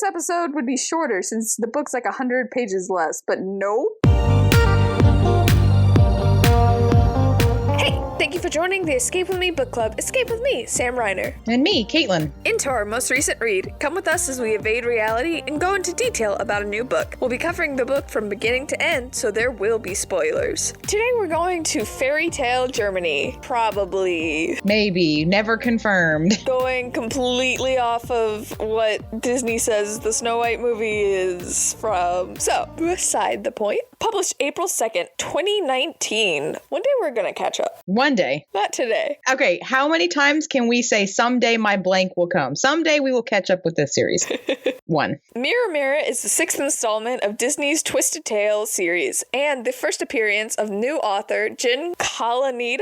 this episode would be shorter since the book's like 100 pages less, but nope. Thank you for joining the Escape With Me Book Club. Escape with me, Sam Reiner. And me, Caitlin. Into our most recent read. Come with us as we evade reality and go into detail about a new book. We'll be covering the book from beginning to end, so there will be spoilers. Today we're going to Fairy Tale Germany. Probably. Maybe. Never confirmed. Going completely off of what Disney says the Snow White movie is from. So, beside the point. Published April 2nd, 2019. One day we're gonna catch up. One day. Not today. Okay, how many times can we say someday my blank will come? Someday we will catch up with this series. One. Mirror Mirror is the 6th installment of Disney's Twisted Tales series and the first appearance of new author Jen Calonita?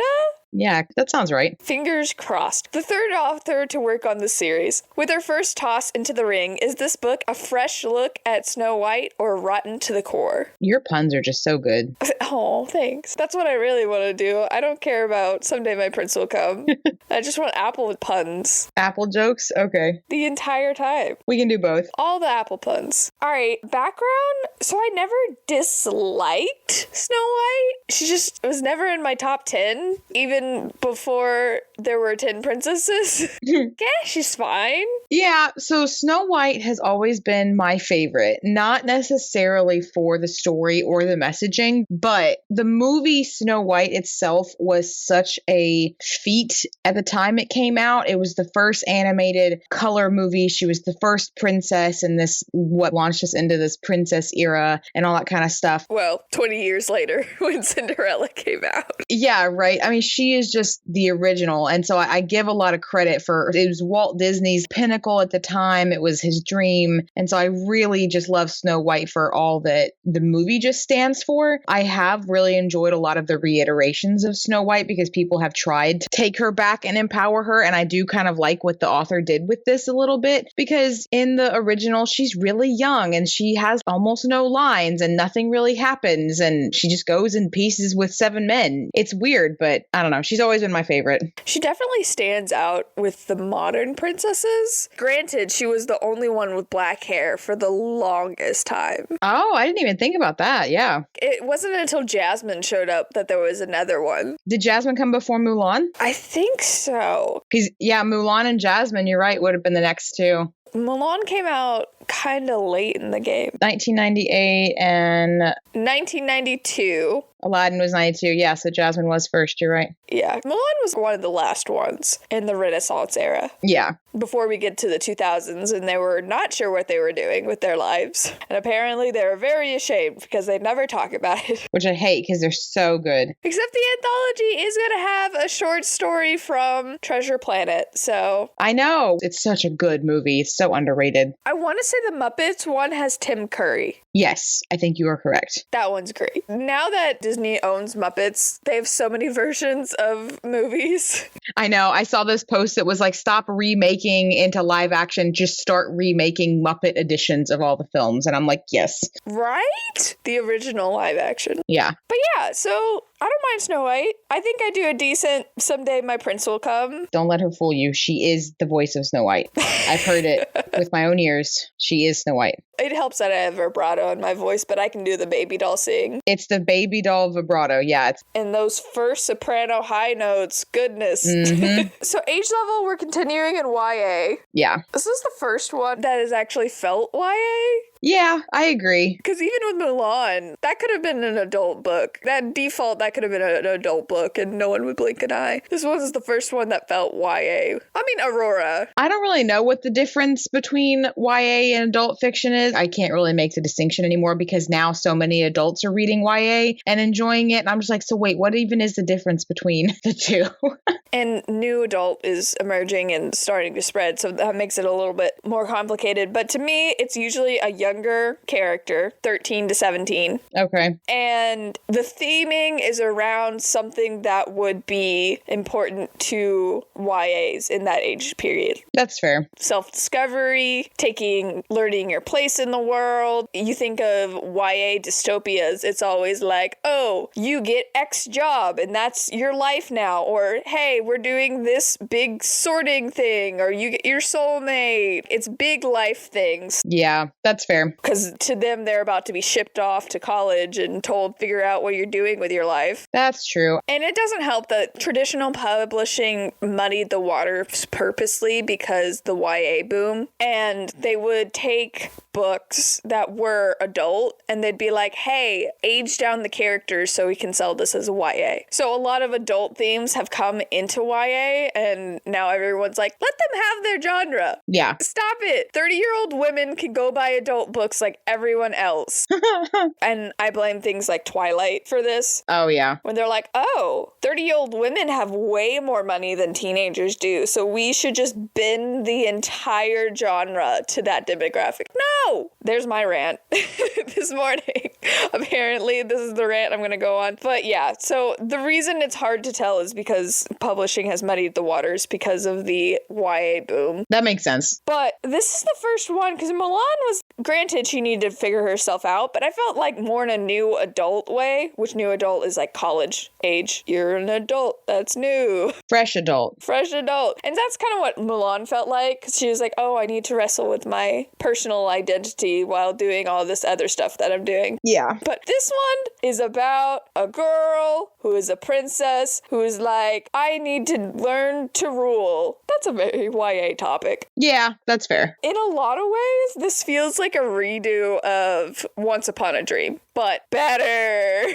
Yeah, that sounds right. Fingers crossed. The third author to work on the series. With her first toss into the ring, is this book a fresh look at Snow White or rotten to the core? Your puns are just so good. Oh, thanks. That's what I really want to do. I don't care about someday my prince will come. I just want apple puns. Apple jokes? Okay. The entire time. We can do both. All the apple puns. All right, background. So I never disliked Snow White. She just was never in my top 10, even before there were 10 princesses. Yeah, she's fine. Yeah, so Snow White has always been my favorite. Not necessarily for the story or the messaging, but the movie Snow White itself was such a feat at the time it came out. It was the first animated color movie. She was the first princess in this, what launched us into this princess era and all that kind of stuff. Well, 20 years later when Cinderella came out. Yeah, right. I mean, she is just the original. And so I give a lot of credit for, it was Walt Disney's pinnacle at the time. It was his dream. And so I really just love Snow White for all that the movie just stands for. I have really enjoyed a lot of the reiterations of Snow White because people have tried to take her back and empower her. And I do kind of like what the author did with this a little bit, because in the original, she's really young and she has almost no lines and nothing really happens. And she just goes in pieces with 7 men. It's weird, but I don't know. She's always been my favorite. She definitely stands out with the modern princesses. Granted, she was the only one with black hair for the longest time. Oh, I didn't even think about that. Yeah. It wasn't until Jasmine showed up that there was another one. Did Jasmine come before Mulan? I think so. Because, yeah, Mulan and Jasmine, you're right, would have been the next two. Mulan came out kind of late in the game. 1998 and 1992. Aladdin was 92. Yeah, so Jasmine was first. You're right. Yeah. Mulan was one of the last ones in the Renaissance era. Yeah. Before we get to the 2000s, and they were not sure what they were doing with their lives. And apparently they were very ashamed because they never talk about it. Which I hate because they're so good. Except the anthology is going to have a short story from Treasure Planet, so... I know. It's such a good movie. It's so underrated. I want to say the Muppets one has Tim Curry. Yes, I think you are correct. That one's great. Now that Disney owns Muppets, they have so many versions of movies. I know. I saw this post that was like, stop remaking into live action, just start remaking Muppet editions of all the films. And I'm like, yes. Right? The original live action. Yeah. But yeah, so I don't mind Snow White. I think I do a decent Someday My Prince Will Come. Don't let her fool you. She is the voice of Snow White. I've heard it with my own ears. She is Snow White. It helps that I have vibrato in my voice, but I can do the baby doll sing. It's the baby doll vibrato, yeah. And those first soprano high notes, goodness. Mm-hmm. So age level, we're continuing in YA. Yeah. This is the first one that has actually felt YA. Yeah, I agree. Because even with Mulan, that could have been an adult book. That default, that could have been an adult book, and no one would blink an eye. This was the first one that felt YA. I mean, Aurora. I don't really know what the difference between YA and adult fiction is. I can't really make the distinction anymore because now so many adults are reading YA and enjoying it. And I'm just like, so wait, what even is the difference between the two? And new adult is emerging and starting to spread, so that makes it a little bit more complicated. But to me, it's usually a younger character, 13 to 17. Okay. And the theming is revolves around something that would be important to YAs in that age period. That's fair. Self-discovery, learning your place in the world. You think of YA dystopias, it's always like, oh, you get X job and that's your life now. Or, hey, we're doing this big sorting thing. Or you get your soulmate. It's big life things. Yeah, that's fair. Because to them, they're about to be shipped off to college and told, figure out what you're doing with your life. That's true. And it doesn't help that traditional publishing muddied the waters purposely because the YA boom. And they would take books that were adult and they'd be like, hey, age down the characters so we can sell this as a YA. So a lot of adult themes have come into YA and now everyone's like, let them have their genre. Yeah. Stop it. 30-year-old women can go buy adult books like everyone else. And I blame things like Twilight for this. Oh, yeah. When they're like, oh, 30-year-old women have way more money than teenagers do, so we should just bend the entire genre to that demographic. No! There's my rant this morning. Apparently, this is the rant I'm going to go on. But yeah, so the reason it's hard to tell is because publishing has muddied the waters because of the YA boom. That makes sense. But this is the first one, because Milan was, granted, she needed to figure herself out, but I felt like more in a new adult way, which new adult is like college age. You're an adult. That's new. Fresh adult. Fresh adult. And that's kind of what Milan felt like, because she was like, oh, I need to wrestle with my personal identity while doing all this other stuff that I'm doing. Yeah. But this one is about a girl who is a princess who is like, I need to learn to rule. That's a very YA topic. Yeah, that's fair. In a lot of ways, this feels like a redo of Once Upon a Dream, but better.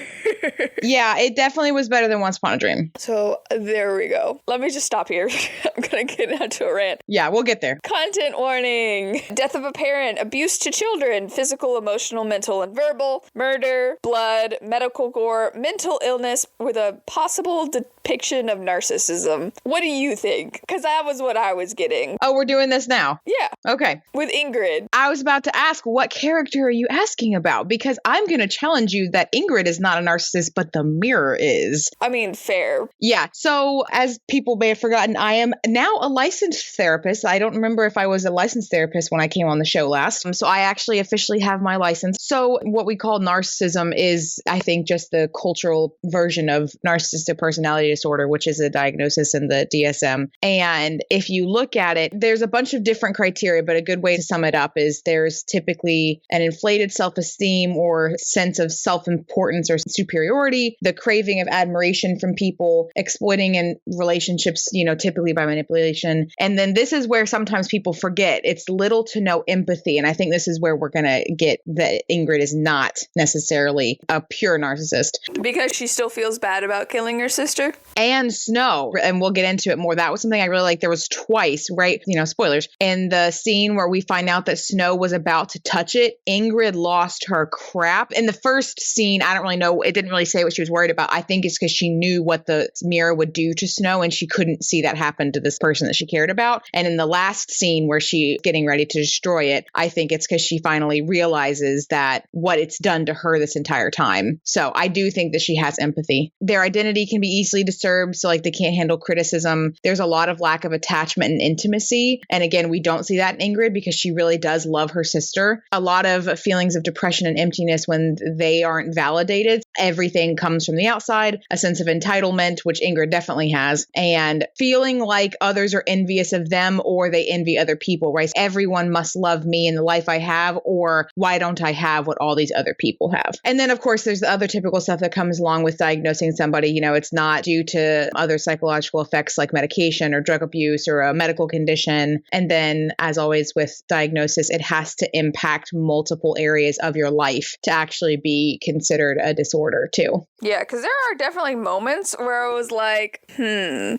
Yeah, it definitely was better than Once Upon a Dream. So there we go. Let me just stop here. I'm going to get into a rant. Yeah, we'll get there. Content warning. Death of a parent, abuse to children, physical, emotional, mental, and verbal, murder, blood, medical gore, mental illness with a possible depiction of narcissism. What do you think? Because that was what I was getting. Oh, we're doing this now? Yeah. Okay. With Ingrid. I was about to ask, what character are you asking about? Because I'm going to challenge you that Ingrid is not a narcissist, but the mirror is. I mean, fair. Yeah. So as people may have forgotten, I am now a licensed therapist. I don't remember if I was a licensed therapist when I came on the show last. So I actually officially have my license. So what we call narcissism is, I think, just the cultural version of narcissistic personality disorder, which is a diagnosis in the DSM. And if you look at it, there's a bunch of different criteria, but a good way to sum it up is there's typically an inflated self-esteem or sense of self-importance or superiority, the craving of admiration from people, exploiting in relationships, typically by manipulation. And then this is where sometimes people forget it's little to no empathy. And I think this is where we're going to get that Ingrid is not necessarily a pure narcissist. Because she still feels bad about killing her sister? And Snow, and we'll get into it more. That was something I really liked. There was twice, right? Spoilers. In the scene where we find out that Snow was about to touch it, Ingrid lost her crap. In the first scene, I don't really know. It didn't really say what she was worried about. I think it's because she knew what the mirror would do to Snow and she couldn't see that happen to this person that she cared about. And in the last scene where she's getting ready to destroy it, I think it's because she finally realizes that what it's done to her this entire time. So I do think that she has empathy. Their identity can be easily disturbed. So like they can't handle criticism. There's a lot of lack of attachment and intimacy. And again, we don't see that in Ingrid because she really does love her sister. A lot of feelings of depression and emptiness when they aren't validated. Everything comes from the outside, a sense of entitlement, which Ingrid definitely has, and feeling like others are envious of them or they envy other people, right? Everyone must love me in the life I have, or why don't I have what all these other people have? And then, of course, there's the other typical stuff that comes along with diagnosing somebody. It's not due to other psychological effects like medication or drug abuse or a medical condition. And then, as always with diagnosis, it has to impact multiple areas of your life to actually be considered a disorder too. Yeah, because there are definitely moments where I was like,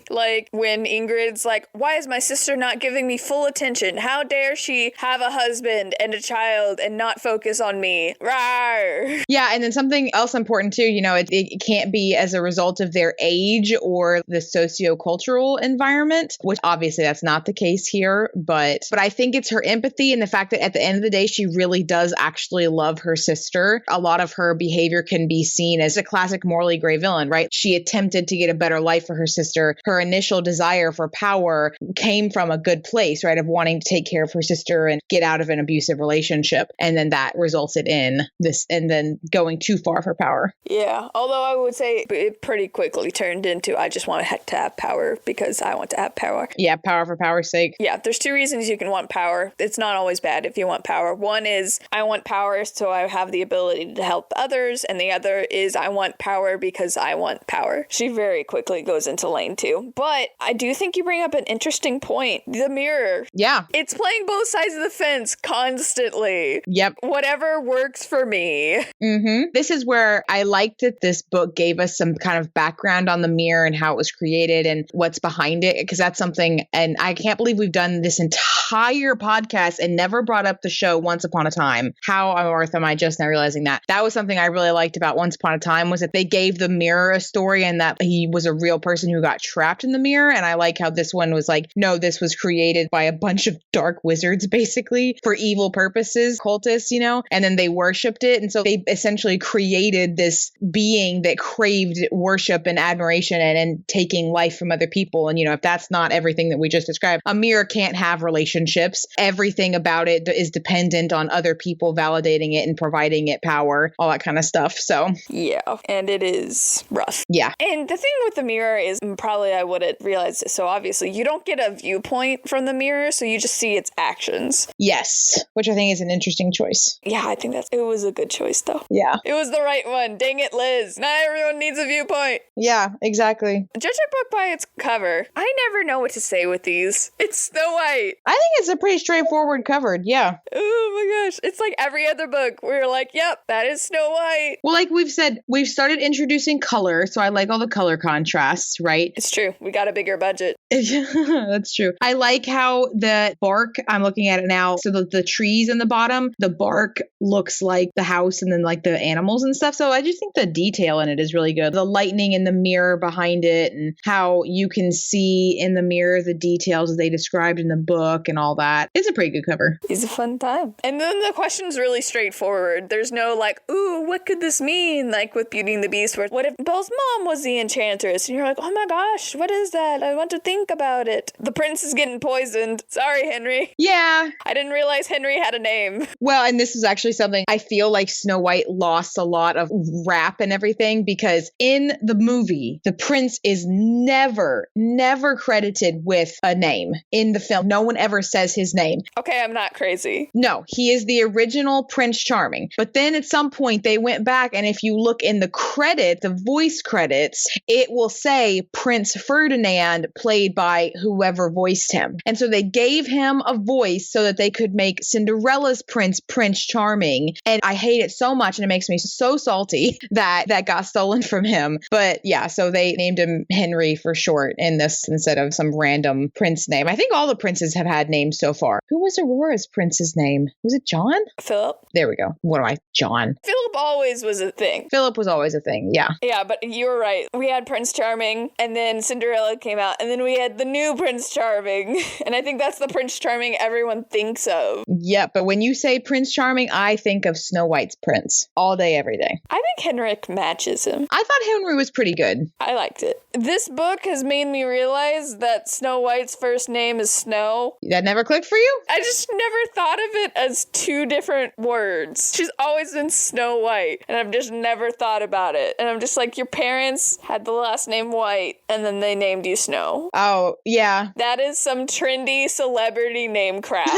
like when Ingrid's like, why is my sister not giving me full attention? How dare she have a husband and a child and not focus on me? Rawr. Yeah, and then something else important too, it can't be as a result of their age or the socio-cultural environment, which obviously that's not the case here, but I think it's her empathy and the fact that at the end of the day, she really does actually love her sister. a lot of her behavior can be seen as a classic morally gray villain, right? She attempted to get a better life for her sister. Her initial desire for power came from a good place, right? Of wanting to take care of her sister and get out of an abusive relationship. And then that resulted in this, and then going too far for power. Yeah. Although I would say it pretty quickly turned into, I just want to have power because I want to have power. Yeah. Power for power's sake. Yeah. There's two reasons you can want power. It's not always bad if you want power. One is I want power so I have the ability to help others. And the other is I want power because I want power. She very quickly goes into lane 2. But I do think you bring up an interesting point. The mirror. Yeah. It's playing both sides of the fence constantly. Yep. Whatever works for me. This is where I liked that this book gave us some kind of background on the mirror and how it was created and what's behind it, because that's something, and I can't believe we've done this entire podcast and never brought up the show Once Upon a Time. How on earth am I just now realizing that? That was something I really liked about Once Upon a Time, was that they gave the mirror a story and that he was a real person who got trapped in the mirror. And I like how this one was like, no, this was created by a bunch of dark wizards, basically, for evil purposes, cultists, you know, and then they worshipped it. And so they essentially created this being that craved worship and admiration and taking life from other people. And, you know, if that's not everything that we just described, a mirror can't have relationships. Everything about it is dependent on other people validating it and providing it power, all that kind of stuff. So, yeah, and it is rough. Yeah. And the thing with the mirror is probably I wouldn't realize it. So obviously you don't get a viewpoint from the mirror, so you just see its actions. Yes, which I think is an interesting choice. Yeah, I think it was a good choice though. Yeah. It was the right one. Dang it, Liz. Not everyone needs a viewpoint. Yeah, exactly. Judge a book by its cover. I never know what to say with these. It's Snow White. I think it's a pretty straightforward cover. Yeah. Oh my gosh. It's like every other book where you're like, yep, that is Snow White. Well, like we've said, we've started introducing color. So I like all the color contrasts, right? It's true. We got a bigger budget. That's true. I like how the bark, I'm looking at it now. So the trees in the bottom, the bark looks like the house and then like the animals and stuff. So I just think the detail in it is really good. The lightning in the mirror behind it and how you can see in the mirror the details that they described in the book and all that. It's a pretty good cover. It's a fun time. And then the question's really straightforward. There's no like, ooh, what could this mean? Like with Beauty and the Beast, where what if Belle's mom was the enchantress? And you're like, oh my gosh, what is that? I want to think about it. The prince is getting poisoned. Sorry, Henry. Yeah. I didn't realize Henry had a name. Well, and this is actually something I feel like Snow White lost a lot of rap and everything, because in the movie, the prince is never credited with a name. In the film, no one ever says his name. Okay, I'm not crazy. No, he is the original Prince Charming. But then at some point they went back, and if you look in the credit, the voice credits, it will say Prince Ferdinand played by whoever voiced him. And so they gave him a voice so that they could make Cinderella's prince Prince Charming. And I hate it so much, and it makes me so salty that got stolen from him. But yeah, so they named him Henry for short in this instead of some random prince name. I think all the princes have had names so far. Who was Aurora's prince's name? Was it John? Philip. There we go. What am I? John. Philip always was a thing. Philip was always a thing. Yeah. Yeah, but you were right. We had Prince Charming, and then Cinderella came out, and then we had the new Prince Charming. And I think that's the Prince Charming everyone thinks of. Yeah, but when you say Prince Charming, I think of Snow White's prince all day, every day. I think Henrik matches him. I thought Henry was pretty good. I liked it. This book has made me realize that Snow White's first name is Snow. That never clicked for you? I just never thought of it as two different words. She's always been Snow White, and I've just never thought about it. And I'm just like, your parents had the last name White, and then they named you Snow. Oh, yeah. That is some trendy celebrity name crap.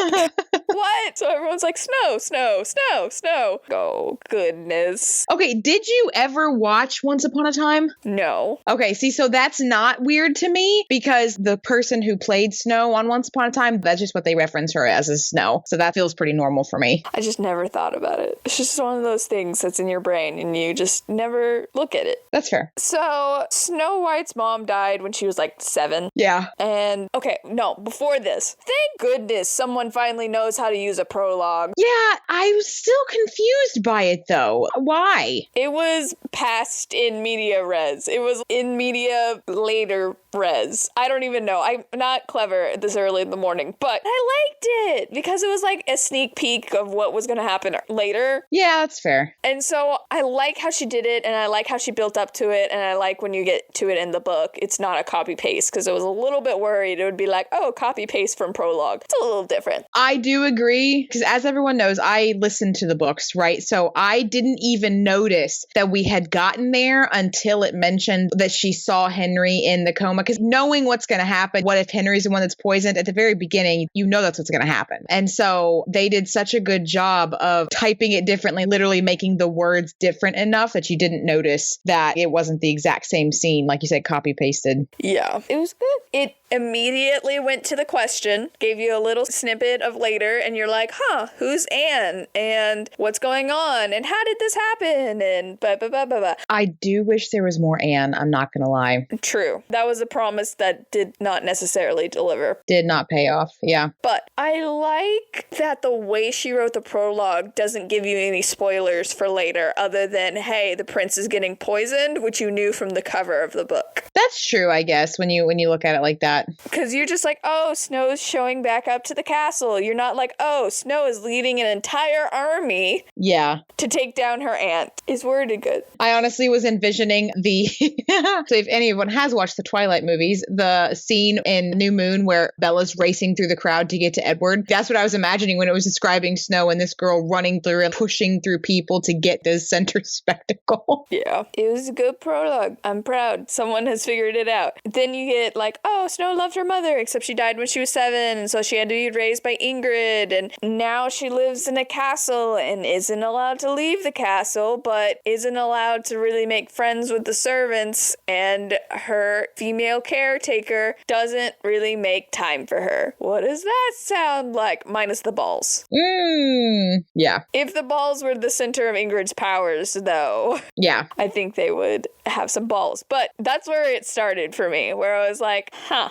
What? So everyone's like, Snow, Snow, Snow, Snow. Oh, goodness. Okay, did you ever watch Once Upon a Time? No. Okay, see, so that's not weird to me, because the person who played Snow on Once Upon a Time, that's just what they reference her as Snow. So that feels pretty normal for me. I just never thought about it. It's just one of those things that's in your brain and you just never look at it. That's fair. So Snow White's mom died when she was like 7. Yeah. And okay, no, before this, thank goodness someone finally knows knows how to use a prologue. Yeah, I was still confused by it though. Why? It was passed in media res. It was in media later res. I don't even know. I'm not clever this early in the morning, but I liked it because it was like a sneak peek of what was going to happen later. Yeah, that's fair. And so I like how she did it, and I like how she built up to it, and I like when you get to it in the book, it's not a copy paste, because I was a little bit worried it would be like, oh, copy paste from prologue. It's a little different. I do agree, because as everyone knows, I listen to the books, right? So I didn't even notice that we had gotten there until it mentioned that she saw Henry in the coma, because knowing what's going to happen, what if Henry's the one that's poisoned at the very beginning, you know that's what's going to happen. And so they did such a good job of typing it differently, literally making the words different enough that you didn't notice that it wasn't the exact same scene, like you said, copy pasted. Yeah, it was good. It immediately went to the question, gave you a little snippet of later, and you're like, huh, who's Anne? And what's going on? And how did this happen? And blah, blah, blah, blah, blah. I do wish there was more Anne, I'm not going to lie. True. That was a promise that did not necessarily deliver. Did not pay off, yeah. But I like that the way she wrote the prologue doesn't give you any spoilers for later, other than, hey, the prince is getting poisoned, which you knew from the cover of the book. That's true, I guess, when you look at it like that. Because you're just like, oh, Snow's showing back up to the castle. You're not like, oh, Snow is leading an entire army to take down her aunt. It's worded good. I honestly was envisioning the, so if anyone has watched the Twilight movies, the scene in New Moon where Bella's racing through the crowd to get to Edward. That's what I was imagining when it was describing Snow and this girl running through and pushing through people to get this center spectacle. Yeah, it was a good prologue. I'm proud. Someone has figured it out. Then you get like, oh, Snow loved her mother, except she died when she was 7, and so she had to be raised by Ingrid, and now she lives in a castle and isn't allowed to leave the castle, but isn't allowed to really make friends with the servants, and her female caretaker doesn't really make time for her. What does that sound like? Minus the balls. Yeah. If the balls were the center of Ingrid's powers, though, yeah, I think they would have some balls. But that's where it started for me, where I was like, huh,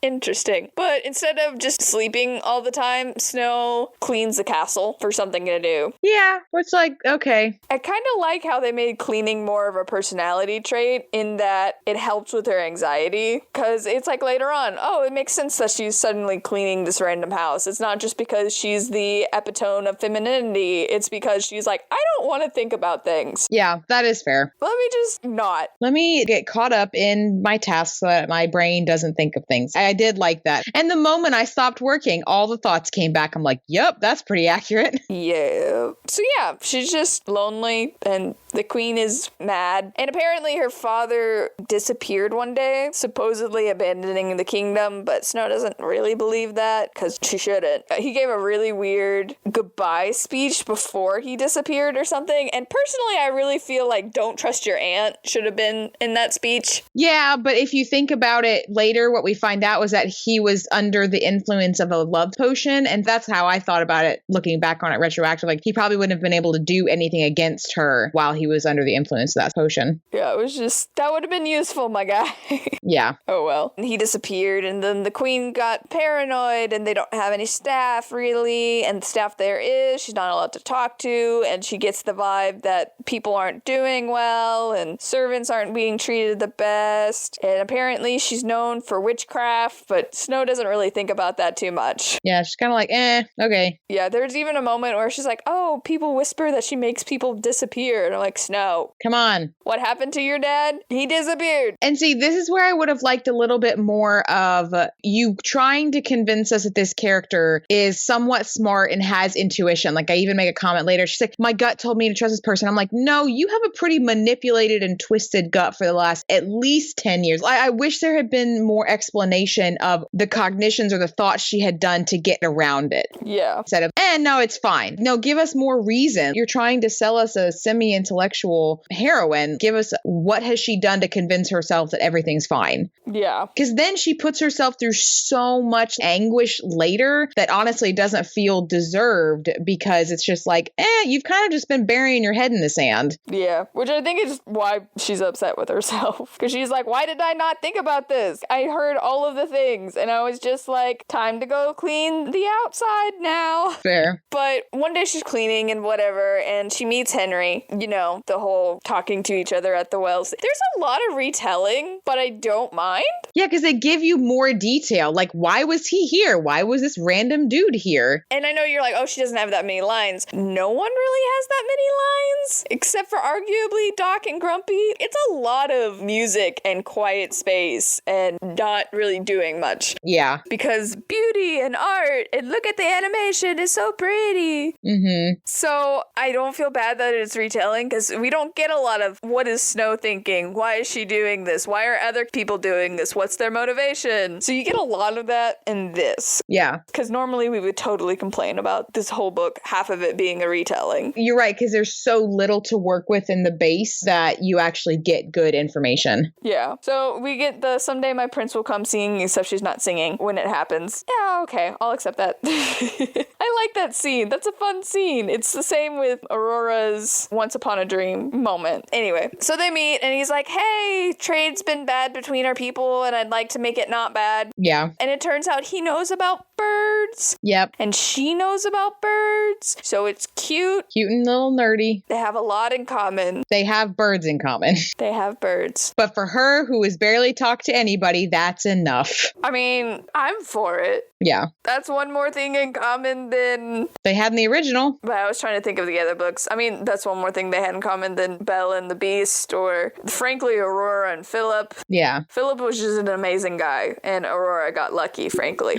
interesting. But instead of just sleeping all the time, Snow cleans the castle for something to do. Yeah, it's like, okay. I kind of like how they made cleaning more of a personality trait in that it helps with her anxiety. Because it's like later on, oh, it makes sense that she's suddenly cleaning this random house. It's not just because she's the epitome of femininity. It's because she's like, I don't want to think about things. Yeah, that is fair. Let me just not. Let me get caught up in my tasks so that my brain doesn't think of things. I did like that. And the moment I stopped working, all the thoughts came back. I'm like, yep, that's pretty accurate. Yeah. So yeah, she's just lonely and the queen is mad. And apparently her father disappeared one day, supposedly abandoning the kingdom, but Snow doesn't really believe that because she shouldn't. He gave a really weird goodbye speech before he disappeared or something. And personally, I really feel like don't trust your aunt should have been in that speech. Yeah, but if you think about it later, what we find out was that he was under the influence of a love potion. And that's how I thought about it, looking back on it retroactively. Like, he probably wouldn't have been able to do anything against her while he was under the influence of that potion. Yeah, it was just, that would have been useful, my guy. Yeah. Oh, well. And he disappeared, and then the queen got paranoid, and they don't have any staff, really. And the staff there is, she's not allowed to talk to, and she gets the vibe that people aren't doing well, and servants aren't being treated the best. And apparently she's known for witchcraft, but Snow doesn't really think about that too much. Yeah, she's kind of like, okay. Yeah, there's even a moment where she's like, oh, people whisper that she makes people disappear. And I'm like, Snow. Come on. What happened to your dad? He disappeared. And see, this is where I would have liked a little bit more of you trying to convince us that this character is somewhat smart and has intuition. Like, I even make a comment later. She's like, my gut told me to trust this person. I'm like, no, you have a pretty manipulated and twisted gut for the last at least 10 years. I wish there had been more explanation of the cognitions or the thoughts she had done to get around it. Yeah. Instead of, no, it's fine. No, give us more reason. You're trying to sell us a semi-intellectual heroine. Give us what has she done to convince herself that everything's fine. Yeah. Because then she puts herself through so much anguish later that honestly doesn't feel deserved because it's just like, you've kind of just been burying your head in the sand. Yeah, which I think is why she's upset with herself. Because she's like, why did I not think about this? I heard all of the things and I was just like, time to go clean the outside now. Fair. But one day she's cleaning and whatever, and she meets Henry, you know, the whole talking to each other at the wells. There's a lot of retelling, but I don't mind. Yeah, because they give you more detail. Like, why was he here? Why was this random dude here? And I know you're like, oh, she doesn't have that many lines. No one really has that many lines, except for arguably Doc and Grumpy. It's a lot of music and quiet space and not really doing much. Yeah. Because beauty and art and look at the animation is so pretty. Mm-hmm. So I don't feel bad that it's retelling because we don't get a lot of what is Snow thinking? Why is she doing this? Why are other people doing this? What's their motivation? So you get a lot of that in this. Yeah. Because normally we would totally complain about this whole book, half of it being a retelling. You're right, because there's so little to work with in the base that you actually get good information. Yeah. So we get the someday my prince will come singing, except she's not singing when it happens. Yeah, okay. I'll accept that. I like that scene. That's a fun scene. It's the same with Aurora's Once Upon a Dream moment. Anyway, so they meet and he's like, hey, trade's been bad between our people and I'd like to make it not bad. Yeah. And it turns out he knows about birds. Yep. And she knows about birds. So it's cute. Cute and little nerdy. They have a lot in common. They have birds in common. They have birds. But for her, who has barely talked to anybody, that's enough. I mean, I'm for it. Yeah. That's one more thing in common than they had in the original. But I was trying to think of the other books. I mean, that's one more thing they had in common than Belle and the Beast, or frankly, Aurora and Philip. Yeah. Philip was just an amazing guy, and Aurora got lucky, frankly.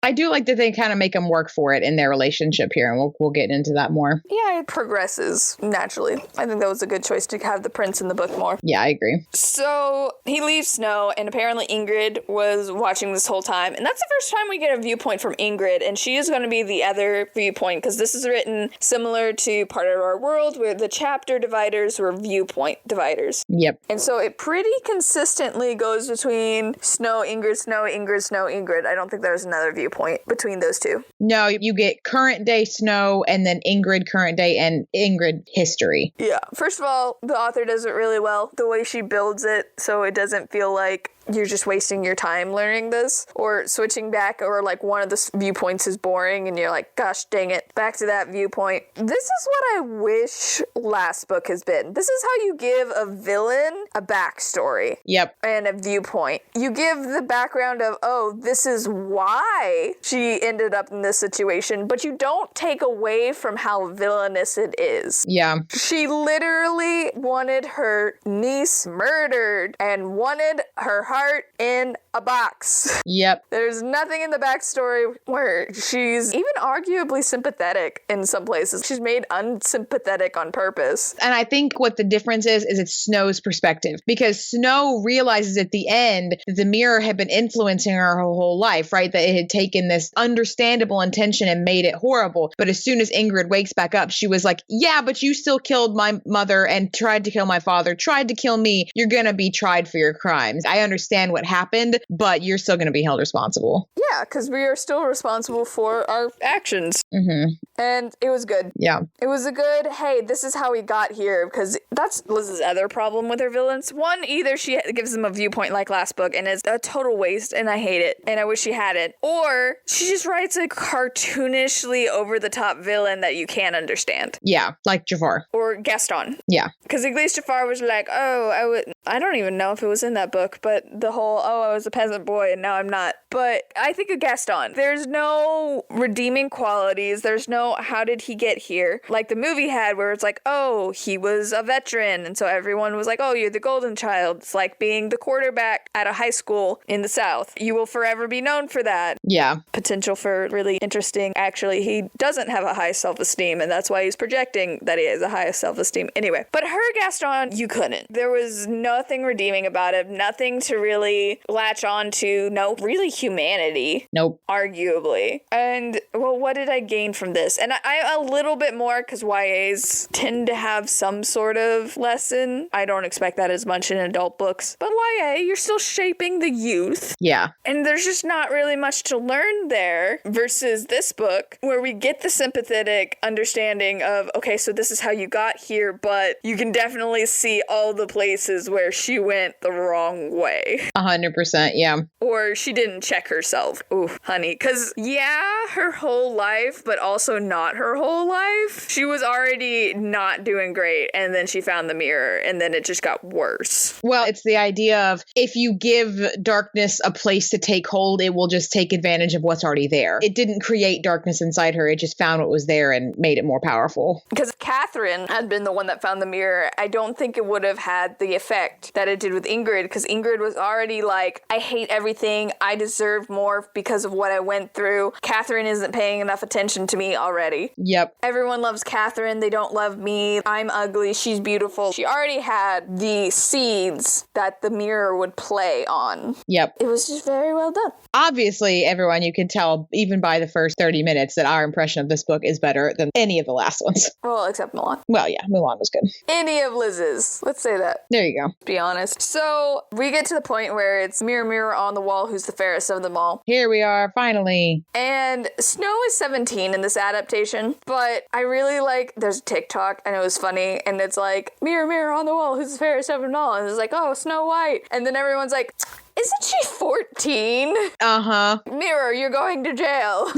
I do like that they kind of make them work for it in their relationship here, and we'll get into that more. Yeah, it progresses naturally. I think that was a good choice to have the prince in the book more. Yeah, I agree. So he leaves Snow, and apparently Ingrid was watching this whole time, and that's the first time we get a viewpoint from Ingrid, and she is going to be the other viewpoint, because this is written similar to Part of Our World, where the chapter dividers were viewpoint dividers. Yep. And so it pretty consistently goes between Snow, Ingrid, Snow, Ingrid, Snow, Ingrid. I don't think there's another viewpoint between those two. No, you get current day Snow, and then Ingrid current day, and Ingrid history. Yeah. First of all, the author does it really well, the way she builds it, so it doesn't feel like you're just wasting your time learning this, or switching back, or like one of the viewpoints is boring and you're like, gosh dang it, back to that viewpoint. This is what I wish last book has been. This is how you give a villain a backstory. Yep. And a viewpoint. You give the background of, oh, this is why she ended up in this situation, but you don't take away from how villainous it is. Yeah. She literally wanted her niece murdered and wanted her heart in a box. Yep. There's nothing in the backstory where she's even arguably sympathetic in some places. She's made unsympathetic on purpose. And I think what the difference is it's Snow's perspective, because Snow realizes at the end that the mirror had been influencing her whole life, right? That it had taken this understandable intention and made it horrible. But as soon as Ingrid wakes back up, she was like, yeah, but you still killed my mother and tried to kill my father, tried to kill me. You're going to be tried for your crimes. I understand what happened, but you're still going to be held responsible. Yeah, because we are still responsible for our actions. Mm-hmm. And it was good. Yeah. It was a good, hey, this is how we got here, because that's Liz's other problem with her villains. One, either she gives them a viewpoint like last book, and it's a total waste, and I hate it, and I wish she hadn't. Or she just writes a cartoonishly over-the-top villain that you can't understand. Yeah, like Jafar. Or Gaston. Yeah. Because at least Jafar was like, oh, I don't even know if it was in that book, but the whole, oh, I was a peasant boy, and now I'm not. But I think of Gaston. There's no redeeming qualities. There's no, how did he get here? Like the movie had, where it's like, oh, he was a veteran, and so everyone was like, oh, you're the golden child. It's like being the quarterback at a high school in the South. You will forever be known for that. Yeah. Potential for really interesting. Actually, he doesn't have a high self-esteem, and that's why he's projecting that he has a high self-esteem. Anyway, but her Gaston, you couldn't. There was no nothing redeeming about him, nothing to really latch on to, no really humanity. Nope. Arguably. And, well, what did I gain from this? And I a little bit more, because YAs tend to have some sort of lesson. I don't expect that as much in adult books. But YA, you're still shaping the youth. Yeah. And there's just not really much to learn there versus this book, where we get the sympathetic understanding of, okay, so this is how you got here, but you can definitely see all the places where she went the wrong way. 100%, yeah. Or she didn't check herself. Ooh, honey. Because, yeah, her whole life, but also not her whole life. She was already not doing great, and then she found the mirror, and then it just got worse. Well, it's the idea of if you give darkness a place to take hold, it will just take advantage of what's already there. It didn't create darkness inside her. It just found what was there and made it more powerful. Because if Catherine had been the one that found the mirror, I don't think it would have had the effect that it did with Ingrid, because Ingrid was already like, I hate everything. I deserve more because of what I went through. Catherine isn't paying enough attention to me already. Yep. Everyone loves Catherine. They don't love me. I'm ugly. She's beautiful. She already had the seeds that the mirror would play on. Yep. It was just very well done. Obviously, everyone, you can tell even by the first 30 minutes that our impression of this book is better than any of the last ones. Well, except Milan. Well, yeah, Mulan was good. Any of Liz's. Let's say that. There you go. Be honest. So we get to the point where it's mirror, mirror on the wall, who's the fairest of them all. Here we are, finally. And Snow is 17 in this adaptation, but I really like, there's a TikTok, and it was funny, and it's like, mirror, mirror on the wall, who's the fairest of them all? And it's like, oh, Snow White. And then everyone's like, isn't she 14? Uh-huh. Mirror, you're going to jail.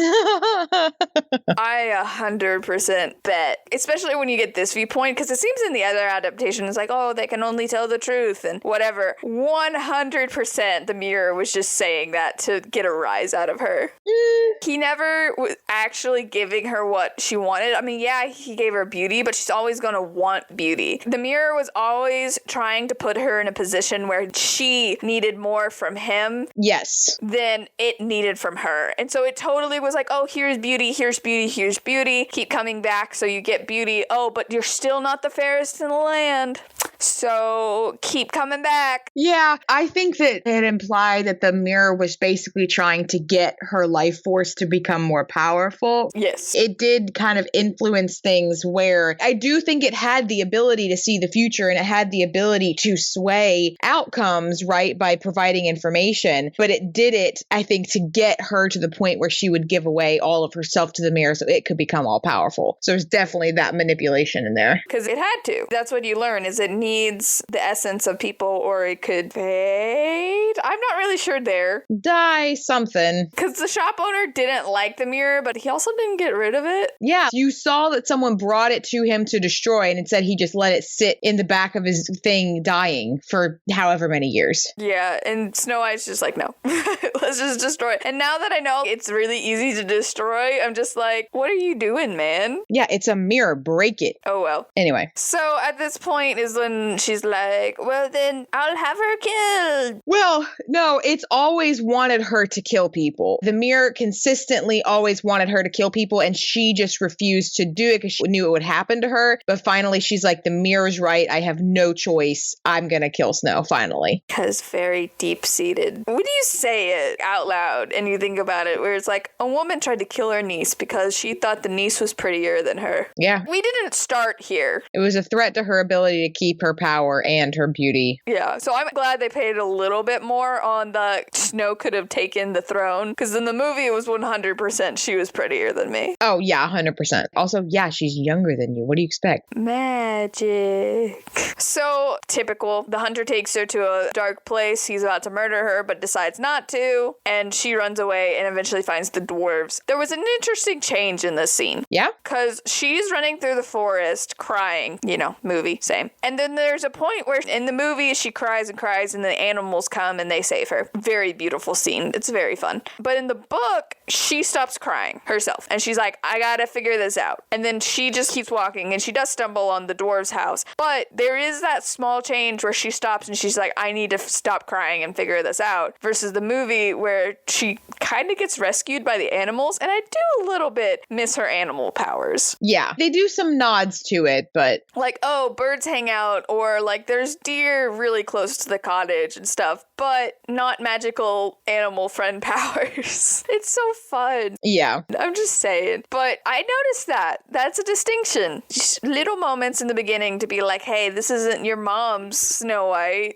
I 100% bet. Especially when you get this viewpoint, because it seems in the other adaptations like, oh, they can only tell the truth and whatever. 100% the mirror was just saying that to get a rise out of her. He never was actually giving her what she wanted. I mean, yeah, he gave her beauty, but she's always going to want beauty. The mirror was always trying to put her in a position where she needed more from him than it needed from her. And so it totally was like, oh, here's beauty, here's beauty, here's beauty. Keep coming back so you get beauty. Oh, but you're still not the fairest in the land. So keep coming back. Yeah, I think that it implied that the mirror was basically trying to get her life force to become more powerful. Yes. It did kind of influence things where I do think it had the ability to see the future and it had the ability to sway outcomes, right, by providing information. But it did it, I think, to get her to the point where she would give away all of herself to the mirror so it could become all powerful. So there's definitely that manipulation in there. Because it had to. That's what you learn, is it needs the essence of people or it could fade. I'm not really sure there. Die something. Because the shop owner didn't like the mirror, but he also didn't get rid of it. Yeah. You saw that someone brought it to him to destroy and instead he just let it sit in the back of his thing dying for however many years. Yeah. And Snow White's just like, no, let's just destroy it. And now that I know it's really easy to destroy, I'm just like, what are you doing, man? Yeah, it's a mirror. Break it. Oh, well. Anyway. So at this point is when she's like, well, then I'll have her killed. Well, no, it's always wanted her to kill people. The mirror consistently always wanted her to kill people, and she just refused to do it because she knew it would happen to her. But finally, she's like, the mirror's right. I have no choice. I'm going to kill Snow, finally. Because very deep-seated. When you say it out loud and you think about it, where it's like, a woman tried to kill her niece because she thought the niece was prettier than her. Yeah. We didn't start here. It was a threat to her ability to keep her power and her beauty. Yeah, so I'm glad they paid a little bit more on the Snow could have taken the throne, because in the movie it was 100% she was prettier than me. Oh, yeah, 100%. Also, yeah, she's younger than you. What do you expect? Magic. So, typical. The hunter takes her to a dark place. He's about to murder her, but decides not to, and she runs away and eventually finds the dwarves. There was an interesting change in this scene. Yeah? Because she's running through the forest crying. You know, movie, same. And then there's a point where in the movie she cries and cries and the animals come and they save her. Very beautiful scene. It's very fun. But in the book, she stops crying herself. And she's like, I gotta figure this out. And then she just keeps walking and she does stumble on the dwarves' house. But there is that small change where she stops and she's like, I need to stop crying and figure this out. Versus the movie where she kind of gets rescued by the animals. And I do a little bit miss her animal powers. Yeah. They do some nods to it, but... like, oh, birds hang out or like there's deer really close to the cottage and stuff, but not magical animal friend powers. It's so fun. Yeah. I'm just saying. But I noticed that. That's a distinction. Just little moments in the beginning to be like, hey, this isn't your mom's Snow White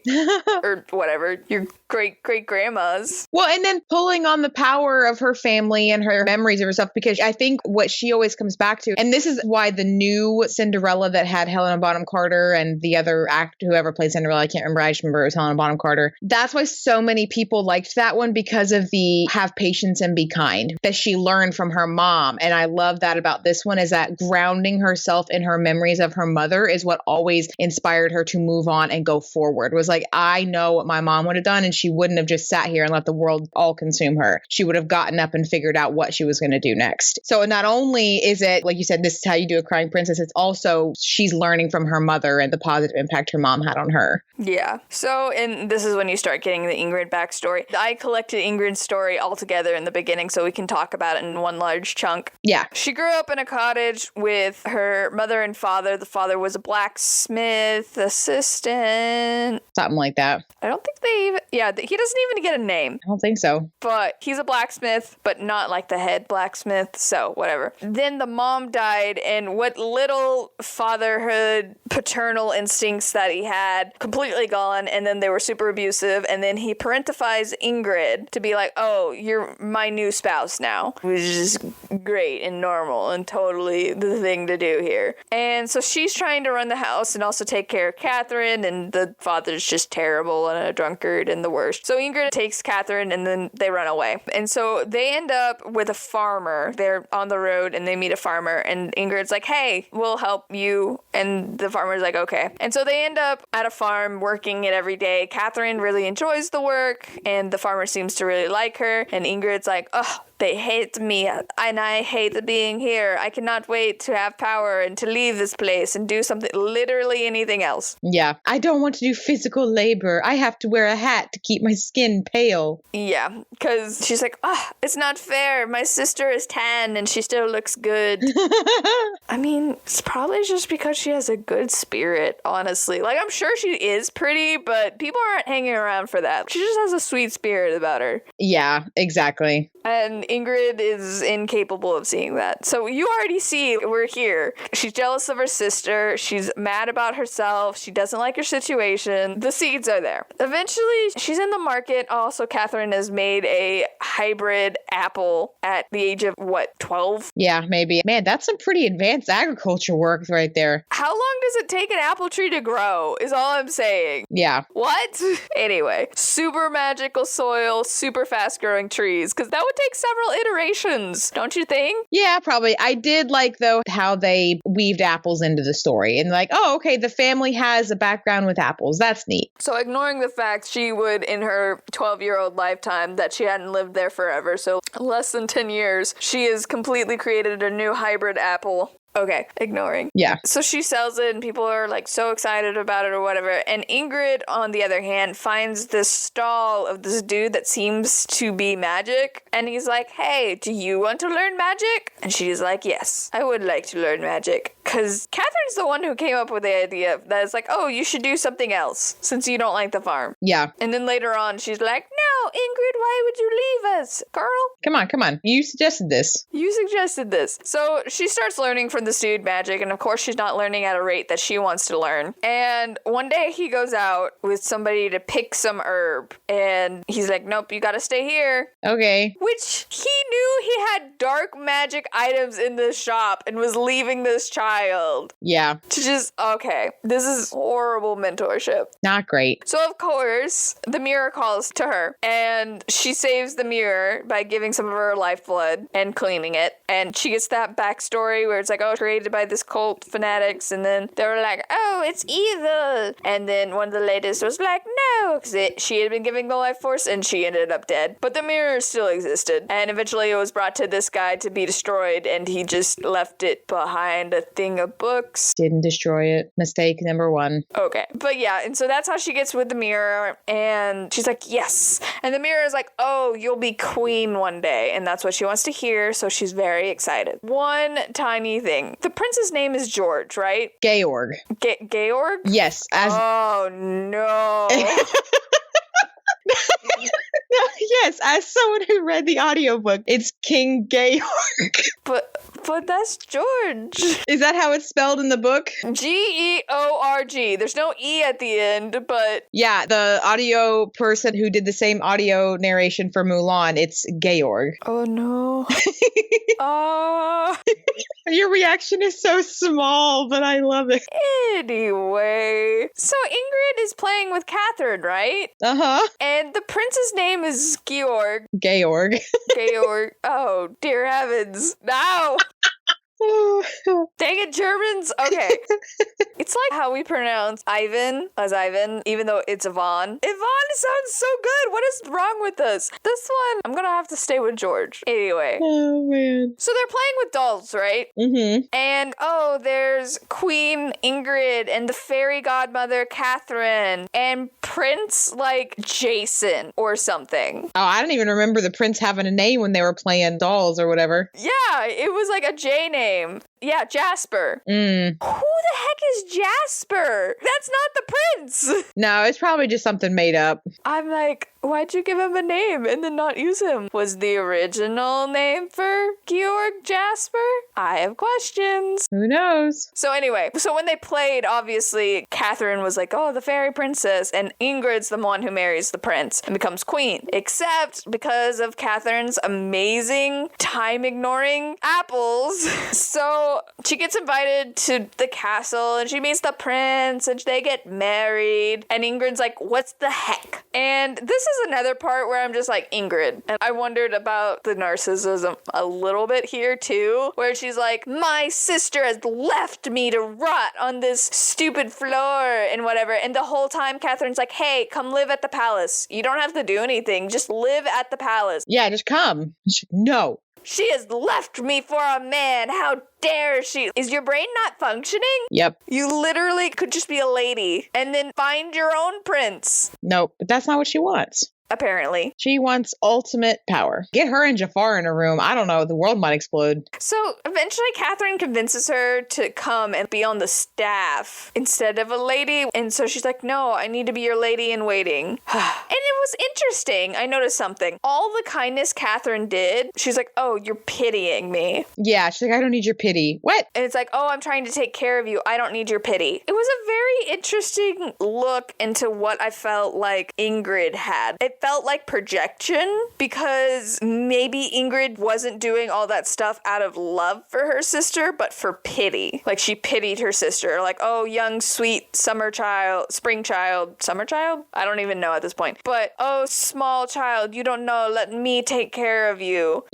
or whatever, your great-great-grandma's. Well, and then pulling on the power of her family and her memories of herself, because I think what she always comes back to, and this is why the new Cinderella that had Helena Bonham Carter and the other actor, whoever played Cinderella, I can't remember, I just remember it was Helena Bonham Carter. That's why so many people liked that one, because of the have patience and be kind that she learned from her mom. And I love that about this one, is that grounding herself in her memories of her mother is what always inspired her to move on and go forward. Was like, I know what my mom would have done, and she wouldn't have just sat here and let the world all consume her. She would have gotten up and figured out what she was going to do next. So not only is it, like you said, this is how you do a crying princess, it's also she's learning from her mother and the positive impact her mom had on her. Yeah. So, and this is when you start getting the Ingrid backstory. I collected Ingrid's story all together in the beginning so we can talk about it in one large chunk. Yeah. She grew up in a cottage with her mother and father. The father was a blacksmith assistant. Something like that. I don't think they even, he doesn't even get a name. I don't think so. But he's a blacksmith, but not like the head blacksmith, so whatever. Then the mom died, and what little fatherhood, paternal instincts that he had, completely gone, and then they were super abusive, and then he parentifies Ingrid to be like, oh, you're my new spouse now, which is great and normal and totally the thing to do here. And so she's trying to run the house and also take care of Catherine, and the father's just terrible and a drunkard and the worst. So Ingrid takes Catherine, and then they run away. And so they end up with a farmer. They're on the road, and they meet a farmer, and Ingrid's like, hey, we'll help you. And the farmer's like, okay. And so they end up at a farm working it every day. Catherine really enjoys the work, and the farmer seems to really like her. And Ingrid's like, oh, they hate me, and I hate being here. I cannot wait to have power and to leave this place and do something, literally anything else. Yeah. I don't want to do physical labor. I have to wear a hat to keep my skin pale. Yeah, because she's like, it's not fair. My sister is tan and she still looks good. I mean, it's probably just because she has a good spirit, honestly. Like, I'm sure she is pretty, but people aren't hanging around for that. She just has a sweet spirit about her. Yeah, exactly. And Ingrid is incapable of seeing that. So you already see we're here. She's jealous of her sister. She's mad about herself. She doesn't like her situation. The seeds are there. Eventually, she's in the market. Also, Catherine has made a hybrid apple at the age of, 12? Yeah, maybe. Man, that's some pretty advanced agriculture work right there. How long does it take an apple tree to grow, is all I'm saying. Yeah. What? Anyway, super magical soil, super fast growing trees, because that would take several iterations, don't you think? Yeah, probably. I did like, though, how they weaved apples into the story. And like, oh, okay, the family has a background with apples. That's neat. So ignoring the fact she would, in her 12-year-old lifetime, that she hadn't lived there forever, so less than 10 years, she has completely created a new hybrid apple. Okay, ignoring. Yeah. So she sells it and people are like so excited about it or whatever. And Ingrid, on the other hand, finds this stall of this dude that seems to be magic. And he's like, hey, do you want to learn magic? And she's like, yes, I would like to learn magic. Because Catherine's the one who came up with the idea that it's like, oh, you should do something else since you don't like the farm. Yeah. And then later on, she's like, no, Ingrid, why would you leave us? Girl. Come on. You suggested this. You suggested this. So she starts learning from this dude magic, and of course she's not learning at a rate that she wants to learn. And one day he goes out with somebody to pick some herb, and he's like, nope, you gotta stay here. Okay. Which he knew he had dark magic items in this shop and was leaving this child. Yeah. To just, okay, this is horrible mentorship. Not great. So of course, the mirror calls to her, and she saves the mirror by giving some of her lifeblood and cleaning it. And she gets that backstory where it's like, oh, created by this cult fanatics, and then they were like, oh, it's evil. And then one of the ladies was like, No, because she had been giving the life force and she ended up dead. But the mirror still existed. And eventually it was brought to this guy to be destroyed, and he just left it behind a thing of books. Didn't destroy it. Mistake number 1. Okay. But yeah, and so that's how she gets with the mirror, and she's like, yes. And the mirror is like, oh, you'll be queen one day. And that's what she wants to hear, so she's very excited. One tiny thing. The prince's name is George, right? Georg. Georg? Yes. Oh, no. Yes, as someone who read the audiobook, it's King Georg. But that's George. Is that how it's spelled in the book? Georg. There's no E at the end, but... Yeah, the audio person who did the same audio narration for Mulan, it's Georg. Oh, no. Your reaction is so small, but I love it. Anyway. So Ingrid is playing with Catherine, right? Uh-huh. And the prince's name is Georg. Georg. Georg. Oh, dear heavens. No! Dang it, Germans. Okay. It's like how we pronounce Ivan as Ivan, even though it's Yvonne. Yvonne sounds so good. What is wrong with us? This one, I'm gonna have to stay with George. Anyway. Oh, man. So they're playing with dolls, right? Mm-hmm. And, there's Queen Ingrid and the fairy godmother Catherine and Prince, Jason or something. Oh, I don't even remember the prince having a name when they were playing dolls or whatever. Yeah, it was like a J name. Yeah, Jasper. Who the heck is Jasper? That's not the prince. No, it's probably just something made up. I'm like, why'd you give him a name and then not use him? Was the original name for Georg Jasper? I have questions. Who knows? So anyway, when they played, obviously, Catherine was like, oh, the fairy princess, and Ingrid's the one who marries the prince and becomes queen. Except because of Catherine's amazing time-ignoring apples. So she gets invited to the castle and she meets the prince and they get married. And Ingrid's like, what's the heck? And this is another part where I'm just like, Ingrid. And I wondered about the narcissism a little bit here too, where she's like, my sister has left me to rot on this stupid floor and whatever. And the whole time Catherine's like, hey, come live at the palace. You don't have to do anything. Just live at the palace. Yeah, just come. No. She has left me for a man. How dare she? Is your brain not functioning? Yep. You literally could just be a lady and then find your own prince. Nope, but that's not what she wants. Apparently. She wants ultimate power. Get her and Jafar in a room. I don't know. The world might explode. So eventually Catherine convinces her to come and be on the staff instead of a lady. And so she's like, no, I need to be your lady in waiting. And it was interesting. I noticed something. All the kindness Catherine did, she's like, oh, you're pitying me. Yeah, she's like, I don't need your pity. What? And it's like, oh, I'm trying to take care of you. I don't need your pity. It was a very interesting look into what I felt like Ingrid had. It felt like projection because maybe Ingrid wasn't doing all that stuff out of love for her sister, but for pity. Like she pitied her sister. Like, oh, young, sweet summer child, spring child, summer child? I don't even know at this point. But, oh, small child, you don't know. Let me take care of you.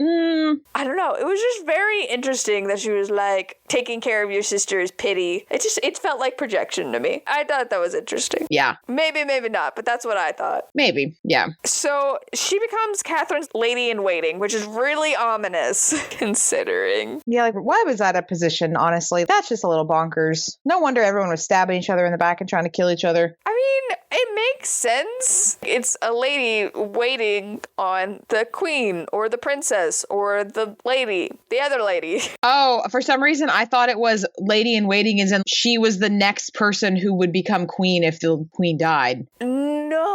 I don't know. It was just very interesting that she was like, taking care of your sister is pity. It felt like projection to me. I thought that was interesting. Yeah. Maybe, maybe not, but that's what I thought. Maybe. Yeah. So she becomes Catherine's lady in waiting, which is really ominous considering. Yeah, like why was that a position, honestly? That's just a little bonkers. No wonder everyone was stabbing each other in the back and trying to kill each other. I mean, it makes sense. It's a lady waiting on the queen or the princess or the lady, the other lady. Oh, for some reason, I thought it was lady in waiting as in she was the next person who would become queen if the queen died. No.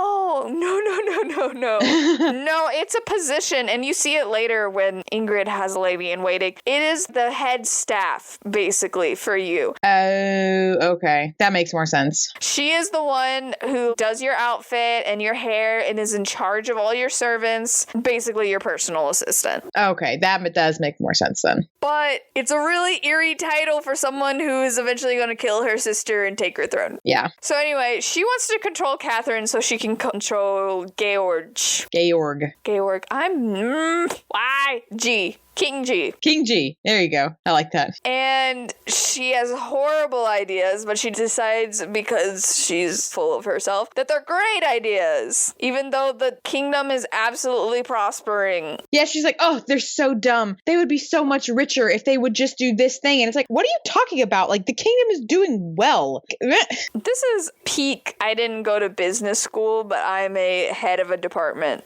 No, it's a position, and you see it later when Ingrid has a lady in waiting. It is the head staff, basically, for you. Oh, okay. That makes more sense. She is the one who does your outfit and your hair and is in charge of all your servants, basically your personal assistant. Okay, that does make more sense then. But it's a really eerie title for someone who is eventually going to kill her sister and take her throne. Yeah. So anyway, she wants to control Catherine so she can control Georg. Georg. I'm Y G. King G. King G. There you go. I like that. And she has horrible ideas, but she decides, because she's full of herself, that they're great ideas, even though the kingdom is absolutely prospering. Yeah, she's like, oh, they're so dumb. They would be so much richer if they would just do this thing. And it's like, what are you talking about? Like, the kingdom is doing well. This is peak. I didn't go to business school, but I'm a head of a department.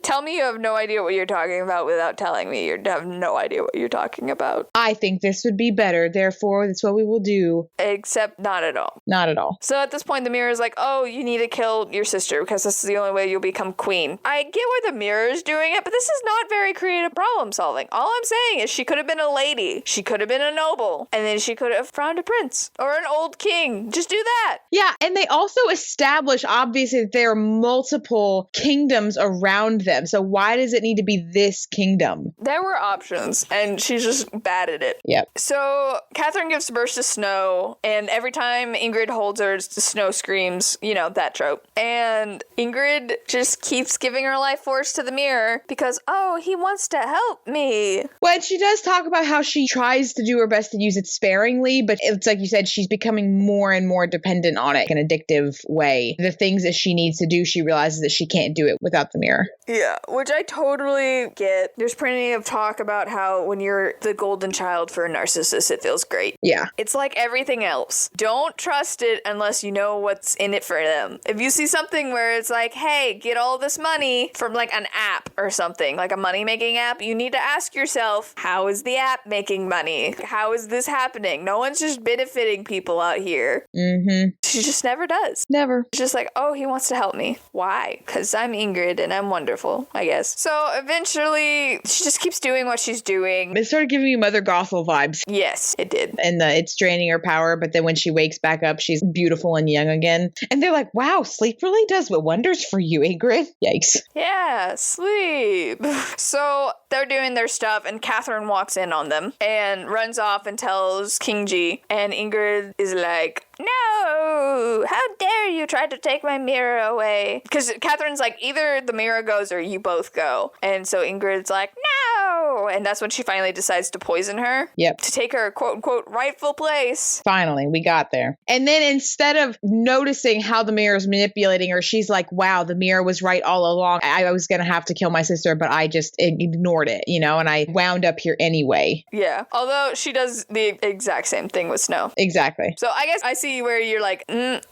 Tell me you have no idea what you're talking about without telling me you have no idea what you're talking about. I think this would be better. Therefore, that's what we will do. Except not at all. Not at all. So at this point, the mirror is like, oh, you need to kill your sister because this is the only way you'll become queen. I get why the mirror is doing it, but this is not very creative problem solving. All I'm saying is she could have been a lady. She could have been a noble. And then she could have found a prince or an old king. Just do that. Yeah, and they also establish, obviously, that there are multiple kingdoms around them. So why does it need to be this kingdom? There were options, and she's just bad at it. Yep. So Catherine gives birth to Snow, and every time Ingrid holds her, Snow screams, you know, that trope. And Ingrid just keeps giving her life force to the mirror because, oh, he wants to help me. Well, and she does talk about how she tries to do her best to use it sparingly, but it's like you said, she's becoming more and more dependent on it in an addictive way. The things that she needs to do, she realizes that she can't do it without the mirror. Yeah, which I totally get. There's plenty of talk about how when you're the golden child for a narcissist, it feels great. Yeah. It's like everything else. Don't trust it unless you know what's in it for them. If you see something where it's like, hey, get all this money from like an app or something, like a money-making app, you need to ask yourself, how is the app making money? How is this happening? No one's just benefiting people out here. Mm-hmm. She just never does. Never. She's just like, oh, he wants to help me. Why? Because I'm Ingrid and I'm wonderful, I guess. So eventually, she just keeps doing what she's doing. It started giving me Mother Gothel vibes. Yes, it did. And it's draining her power, but then when she wakes back up, she's beautiful and young again. And they're like, wow, sleep really does wonders for you, Ingrid. Yikes. Yeah, sleep. So they're doing their stuff, and Catherine walks in on them and runs off and tells King G. And Ingrid is like, no, how dare you try to take my mirror away? Because Catherine's like, either the mirror goes or you both go. And so Ingrid's like, no. And that's when she finally decides to poison her. Yep. To take her quote unquote rightful place. Finally, we got there. And then instead of noticing how the mirror is manipulating her, she's like, wow, the mirror was right all along. I was going to have to kill my sister, but I just ignored it, you know, and I wound up here anyway. Yeah. Although she does the exact same thing with Snow. Exactly. So I guess I see where you're like,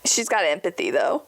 she's got empathy though.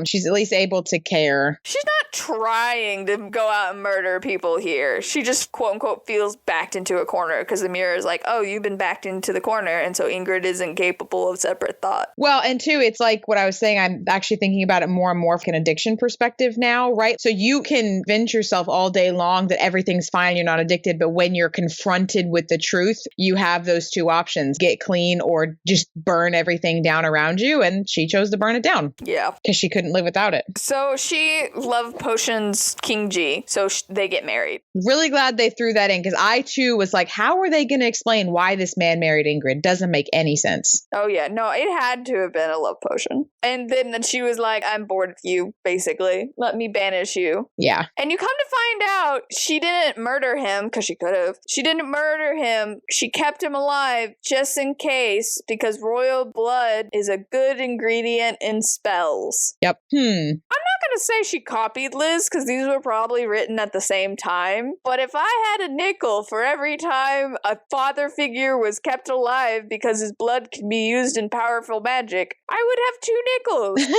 She's at least able to care. She's not trying to go out and murder people here. She just quote unquote feels backed into a corner because the mirror is like, oh, you've been backed into the corner. And so Ingrid isn't capable of separate thought. Well, and two, it's like what I was saying, I'm actually thinking about it more and more from an addiction perspective now, right? So you can convince yourself all day long that everything's fine, you're not addicted. But when you're confronted with the truth, you have those two options, get clean or just burn everything down around you. And she chose to burn it down. Yeah. Because she couldn't live without it. So she love potions King G. So they get married. Really glad they threw that in because I too was like, how are they going to explain why this man married Ingrid? Doesn't make any sense. Oh yeah, no, it had to have been a love potion. And then she was like, I'm bored of you, basically. Let me banish you. Yeah. And you come to find out she didn't murder him because she could have. She didn't murder him. She kept him alive just in case because royal blood is a good ingredient in spells. Yep. I'm not going to say she copied Liz because these were probably written at the same time. But if I had a nickel for every time a father figure was kept alive because his blood could be used in powerful magic, I would have 2 nickels.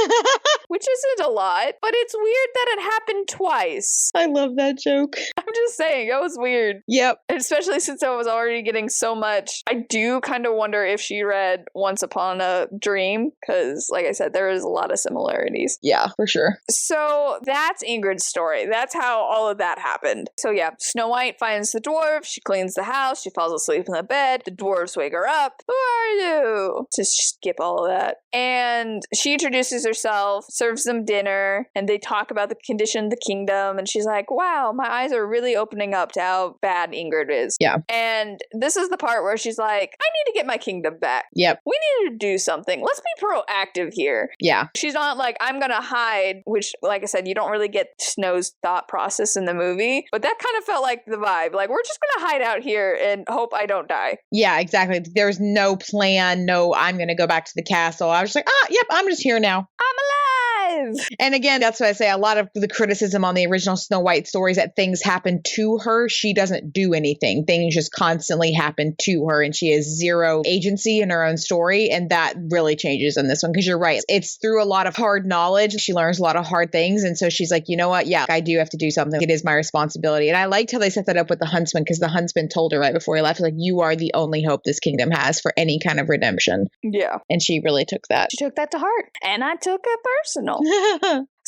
Which isn't a lot, but it's weird that it happened twice. I love that joke. I'm just saying, it was weird. Yep. And especially since I was already getting so much. I do kind of wonder if she read Once Upon a Dream, because like I said, there is a lot of similarities. Yeah, for sure. So that's Ingrid's story. That's how all of that happened. So yeah, Snow White finds the dwarf, she cleans the house, she falls asleep in the bed, the dwarves wake her up. Who are you? Just skip all of that. And she introduces herself, serves them dinner, and they talk about the condition of the kingdom, and she's like, wow, my eyes are really opening up to how bad Ingrid is. Yeah. And this is the part where she's like, I need to get my kingdom back. Yep. We need to do something. Let's be proactive here. Yeah. She's not like, I'm gonna hide, which which, like I said, you don't really get Snow's thought process in the movie, but that kind of felt like the vibe. Like, we're just going to hide out here and hope I don't die. Yeah, exactly. There's no plan. No, I'm going to go back to the castle. I was just like, yep, I'm just here now. I'm alive. And again, that's what I say. A lot of the criticism on the original Snow White stories that things happen to her. She doesn't do anything. Things just constantly happen to her, and she has zero agency in her own story. And that really changes in this one, because you're right. It's through a lot of hard knowledge. She learns a lot of hard things. And so she's like, you know what? Yeah, I do have to do something. It is my responsibility. And I liked how they set that up with the huntsman, because the huntsman told her right before he left, like, you are the only hope this kingdom has for any kind of redemption. Yeah. And she really took that. She took that to heart. And I took it personal.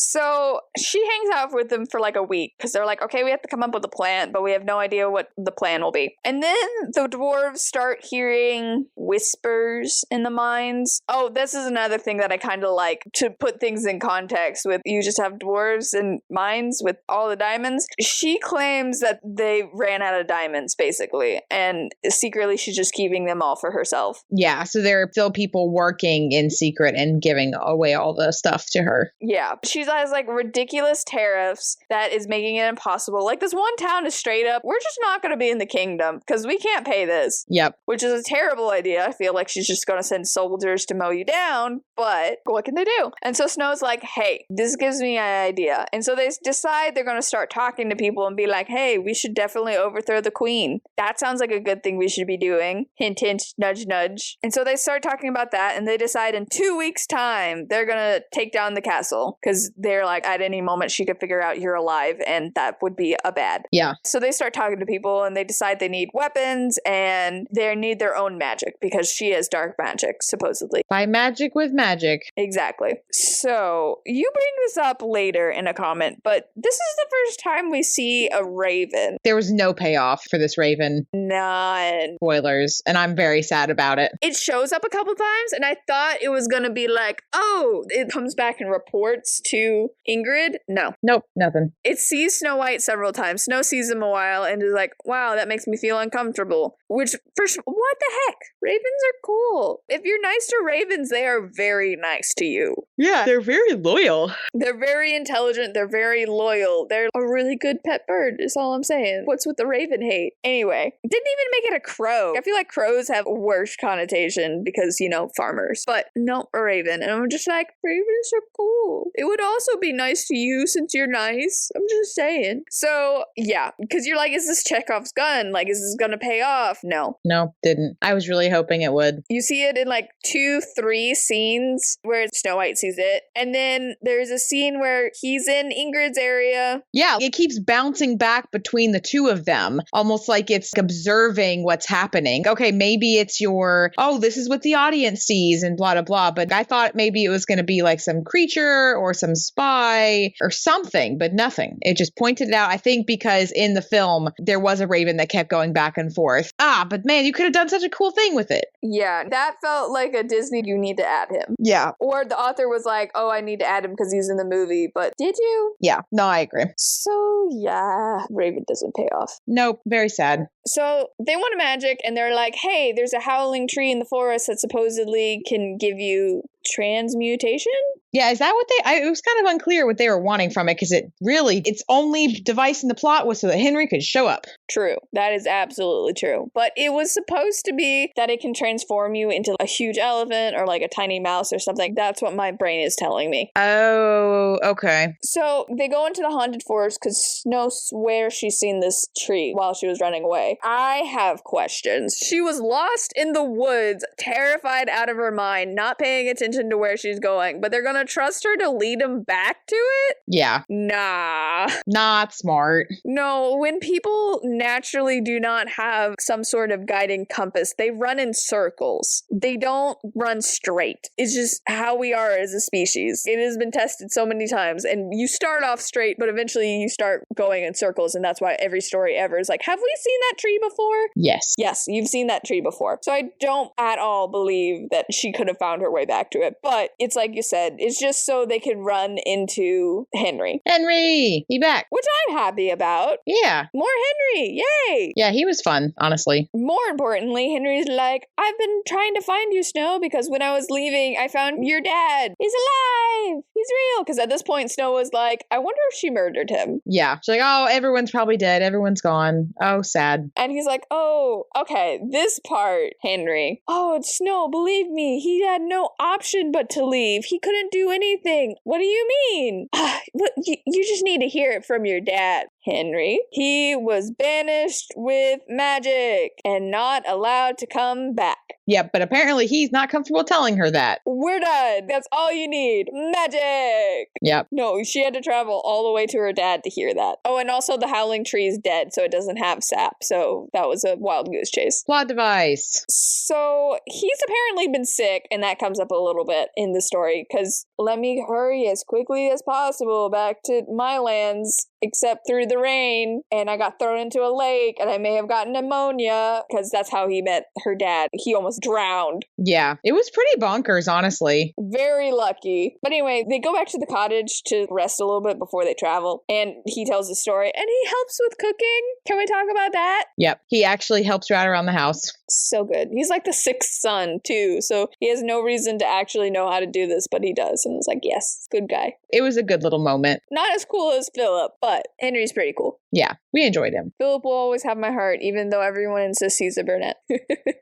So she hangs out with them for like a week because they're like, okay, we have to come up with a plan, but we have no idea what the plan will be. And then the dwarves start hearing whispers in the mines. Oh, this is another thing that I kind of like to put things in context with. You just have dwarves and mines with all the diamonds. She claims that they ran out of diamonds, basically. And secretly, she's just keeping them all for herself. Yeah, so there are still people working in secret and giving away all the stuff to her. Yeah, she has like ridiculous tariffs that is making it impossible. Like, this one town is straight up, we're just not going to be in the kingdom because we can't pay this. Yep. Which is a terrible idea. I feel like she's just going to send soldiers to mow you down, but what can they do? And so Snow's like, hey, this gives me an idea. And so they decide they're going to start talking to people and be like, hey, we should definitely overthrow the queen. That sounds like a good thing we should be doing. Hint, hint, nudge, nudge. And so they start talking about that, and they decide in 2 weeks' time they're going to take down the castle because they're like, at any moment she could figure out you're alive, and that would be a bad. Yeah. So they start talking to people, and they decide they need weapons, and they need their own magic because she has dark magic, supposedly. By magic with magic. Exactly. So you bring this up later in a comment, but this is the first time we see a raven. There was no payoff for this raven. None. Spoilers. And I'm very sad about it. It shows up a couple times, and I thought it was going to be like, oh, it comes back and reports to Ingrid. No. Nope, nothing. It sees Snow White several times. Snow sees him a while and is like, wow, that makes me feel uncomfortable. Which, first, what the heck? Ravens are cool. If you're nice to ravens, they are very nice to you. Yeah, they're very loyal. They're very intelligent. They're very loyal. They're a really good pet bird, is all I'm saying. What's with the raven hate? Anyway, didn't even make it a crow. I feel like crows have a worse connotation because, you know, farmers. But no, a raven. And I'm just like, ravens are cool. It would also be nice to you since you're nice. I'm just saying. So, yeah, because you're like, is this Chekhov's gun? Like, is this going to pay off? No. No, didn't. I was really hoping it would. You see it in like 2-3 scenes where Snow White sees it. And then there's a scene where he's in Ingrid's area. Yeah, it keeps bouncing back between the two of them, almost like it's observing what's happening. Okay, maybe it's this is what the audience sees and blah, blah, blah. But I thought maybe it was going to be like some creature or some spy or something, but nothing. It just pointed it out, I think, because in the film, there was a raven that kept going back and forth. But man, you could have done such a cool thing with it. Yeah, that felt like a Disney, you need to add him. Yeah. Or the author was like, oh, I need to add him because he's in the movie. But did you? Yeah, no, I agree. So, yeah, Raven doesn't pay off. Nope, very sad. So they want a magic, and they're like, hey, there's a howling tree in the forest that supposedly can give you transmutation? Yeah, is that what it was kind of unclear what they were wanting from it, because its only device in the plot was so that Henry could show up. True. That is absolutely true. But it was supposed to be that it can transform you into a huge elephant or like a tiny mouse or something. That's what my brain is telling me. Oh, okay. So they go into the haunted forest because Snow swears she's seen this tree while she was running away. I have questions. She was lost in the woods, terrified out of her mind, not paying attention to where she's going, but they're going to trust her to lead them back to it? Yeah. Nah. Not smart. No, when people naturally do not have some sort of guiding compass, they run in circles. They don't run straight. It's just how we are as a species. It has been tested so many times, and you start off straight, but eventually you start going in circles, and that's why every story ever is like, have we seen that tree before? Yes. Yes, you've seen that tree before. So I don't at all believe that she could have found her way back to it, but it's like you said, it's just so they could run into Henry. Henry, he back. Which I'm happy about. Yeah. More Henry. Henry! Yay! Yeah, he was fun, honestly. More importantly, Henry's like, I've been trying to find you, Snow, because when I was leaving, I found your dad. He's alive! He's real! Because at this point, Snow was like, I wonder if she murdered him. Yeah. She's like, oh, everyone's probably dead. Everyone's gone. Oh, sad. And he's like, oh, okay, this part, Henry. Oh, it's Snow, believe me, he had no option but to leave. He couldn't do anything. What do you mean? You just need to hear it from your dad, Henry. He was banished with magic and not allowed to come back. Yep, but apparently he's not comfortable telling her that. We're done. That's all you need. Magic. Yep. No, she had to travel all the way to her dad to hear that. Oh, and also the howling tree is dead, so it doesn't have sap. So that was a wild goose chase. Plot device. So he's apparently been sick, and that comes up a little bit in the story, because let me hurry as quickly as possible back to my lands, except through the rain, and I got thrown into a lake, and I may have gotten pneumonia, because that's how he met her dad. He almost drowned. Yeah, it was pretty bonkers, honestly. Very lucky. But anyway, they go back to the cottage to rest a little bit before they travel, and he tells the story, and he helps with cooking. Can we talk about that? Yep, he actually helps her out around the house. So good. He's like the sixth son, too, so he has no reason to actually know how to do this, but he does, and it's like, yes, good guy. It was a good little moment. Not as cool as Philip, but Henry's pretty cool. Yeah, we enjoyed him. Philip will always have my heart, even though everyone insists he's a brunette.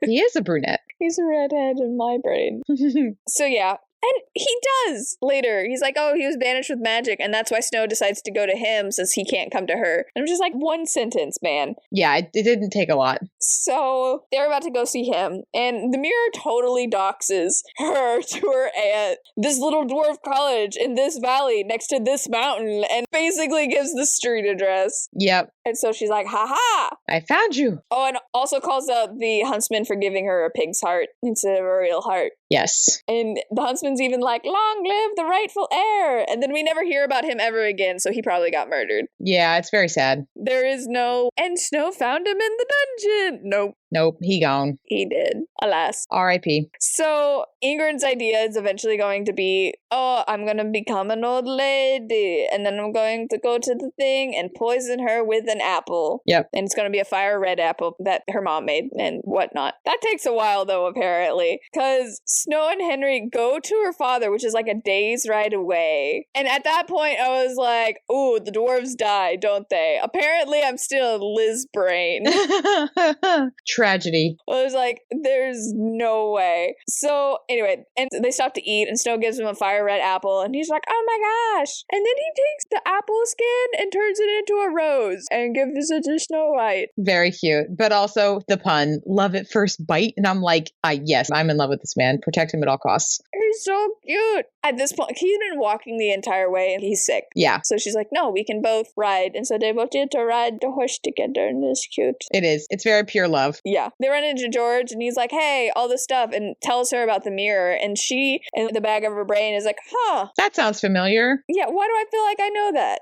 He is a brunette. He's a redhead in my brain. So yeah. And he does later. He's like, oh, he was banished with magic, and that's why Snow decides to go to him since he can't come to her. And I'm just like, one sentence, man. Yeah, it didn't take a lot. So they're about to go see him, and the mirror totally doxes her to her aunt. This little dwarf college in this valley next to this mountain, and basically gives the street address. Yep. And so she's like, ha-ha! I found you. Oh, and also calls out the huntsman for giving her a pig's heart instead of a real heart. Yes. And the huntsman's even like, long live the rightful heir! And then we never hear about him ever again, so he probably got murdered. Yeah, it's very sad. There is no, and Snow found him in the dungeon. Nope, he gone. He did, alas. R.I.P. So Ingrid's idea is eventually going to be, oh, I'm going to become an old lady, and then I'm going to go to the thing and poison her with an apple. Yep. And it's going to be a fire red apple that her mom made and whatnot. That takes a while, though, apparently, because Snow and Henry go to her father, which is like a day's ride away. And at that point, I was like, ooh, the dwarves die, don't they? Apparently, I'm still in Liz brain. Tragedy. I was like, there's no way. So anyway, and they stop to eat, and Snow gives him a fire red apple, and he's like, oh my gosh. And then he takes the apple skin and turns it into a rose and gives it to Snow White. Very cute. But also the pun, love at first bite. And I'm like, yes, I'm in love with this man. Protect him at all costs. He's so cute. At this point, he's been walking the entire way and he's sick. Yeah. So she's like, no, we can both ride. And so they both get to ride the horse together, and it's cute. It is. It's very pure love. Yeah. They run into George and he's like, hey, all this stuff, and tells her about the mirror. And she, in the back of her brain, is like, huh. That sounds familiar. Yeah, why do I feel like I know that?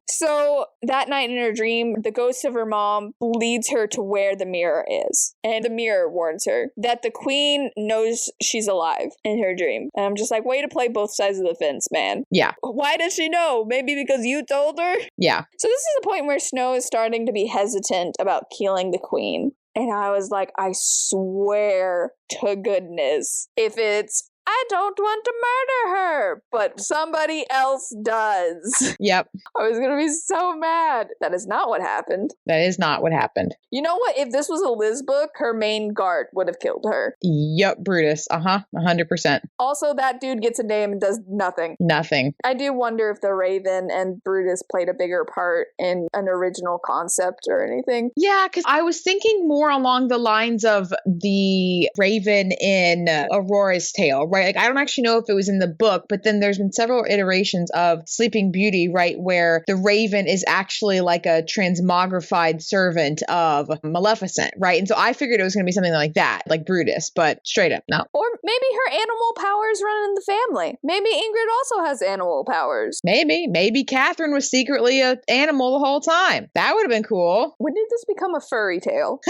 So that night in her dream, the ghost of her mom leads her to where the mirror is. And the mirror warns her that the queen knows she's alive in her dream. And I'm just like, way to play both sides of the fence, man. Yeah. Why does she know? Maybe because you told her? Yeah. So this is the point where Snow is starting to be hesitant about killing the queen. And I was like, I swear to goodness, if it's, I don't want to murder her, but somebody else does. Yep. I was going to be so mad. That is not what happened. That is not what happened. You know what? If this was a Liz book, her main guard would have killed her. Yep, Brutus. 100%. Also, that dude gets a name and does nothing. Nothing. I do wonder if the Raven and Brutus played a bigger part in an original concept or anything. Yeah, because I was thinking more along the lines of the Raven in Aurora's Tale, right? Like, I don't actually know if it was in the book, but then there's been several iterations of Sleeping Beauty, right, where the Raven is actually like a transmogrified servant of Maleficent, right? And so I figured it was going to be something like that, like Brutus, but straight up, no. Or maybe her animal powers run in the family. Maybe Ingrid also has animal powers. Maybe Catherine was secretly an animal the whole time. That would have been cool. When did this become a furry tale?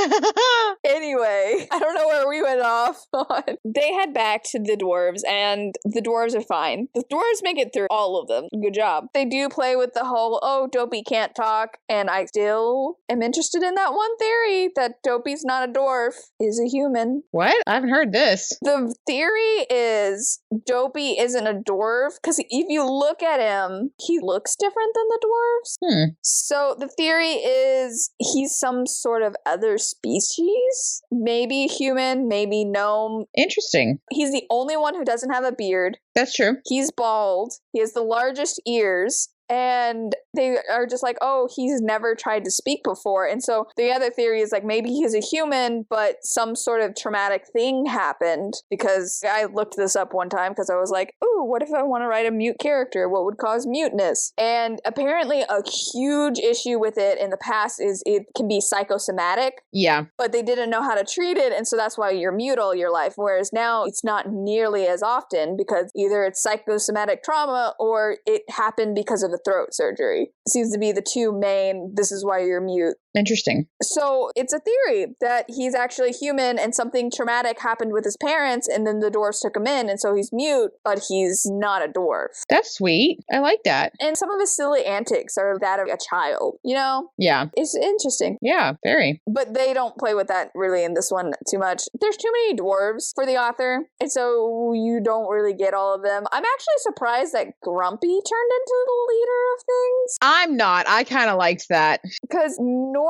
Anyway, I don't know where we went off on. They head back to the dwarf dwarves, and the dwarves are fine. The dwarves make it through all of them. Good job. They do play with the whole, oh, Dopey can't talk, and I still am interested in that one theory that Dopey's not a dwarf, is a human. What? I haven't heard this. The theory is Dopey isn't a dwarf, because if you look at him, he looks different than the dwarves. So the theory is he's some sort of other species. Maybe human, maybe gnome. Interesting. He's the only one who doesn't have a beard. That's true. He's bald. He has the largest ears. And they are just like, oh, he's never tried to speak before. And so the other theory is like, maybe he's a human, but some sort of traumatic thing happened. Because I looked this up one time because I was like, ooh, what if I want to write a mute character? What would cause muteness? And apparently a huge issue with it in the past is it can be psychosomatic. Yeah. But they didn't know how to treat it. And so that's why you're mute all your life. Whereas now it's not nearly as often because either it's psychosomatic trauma or it happened because of a throat surgery. It seems to be the two main, this is why you're mute. Interesting. So it's a theory that he's actually human and something traumatic happened with his parents and then the dwarves took him in and so he's mute, but he's not a dwarf. That's sweet. I like that. And some of his silly antics are that of a child, you know? Yeah. It's interesting. Yeah, very. But they don't play with that really in this one too much. There's too many dwarves for the author, and so you don't really get all of them. I'm actually surprised that Grumpy turned into the leader of things. I'm not. I kind of liked that. Because normally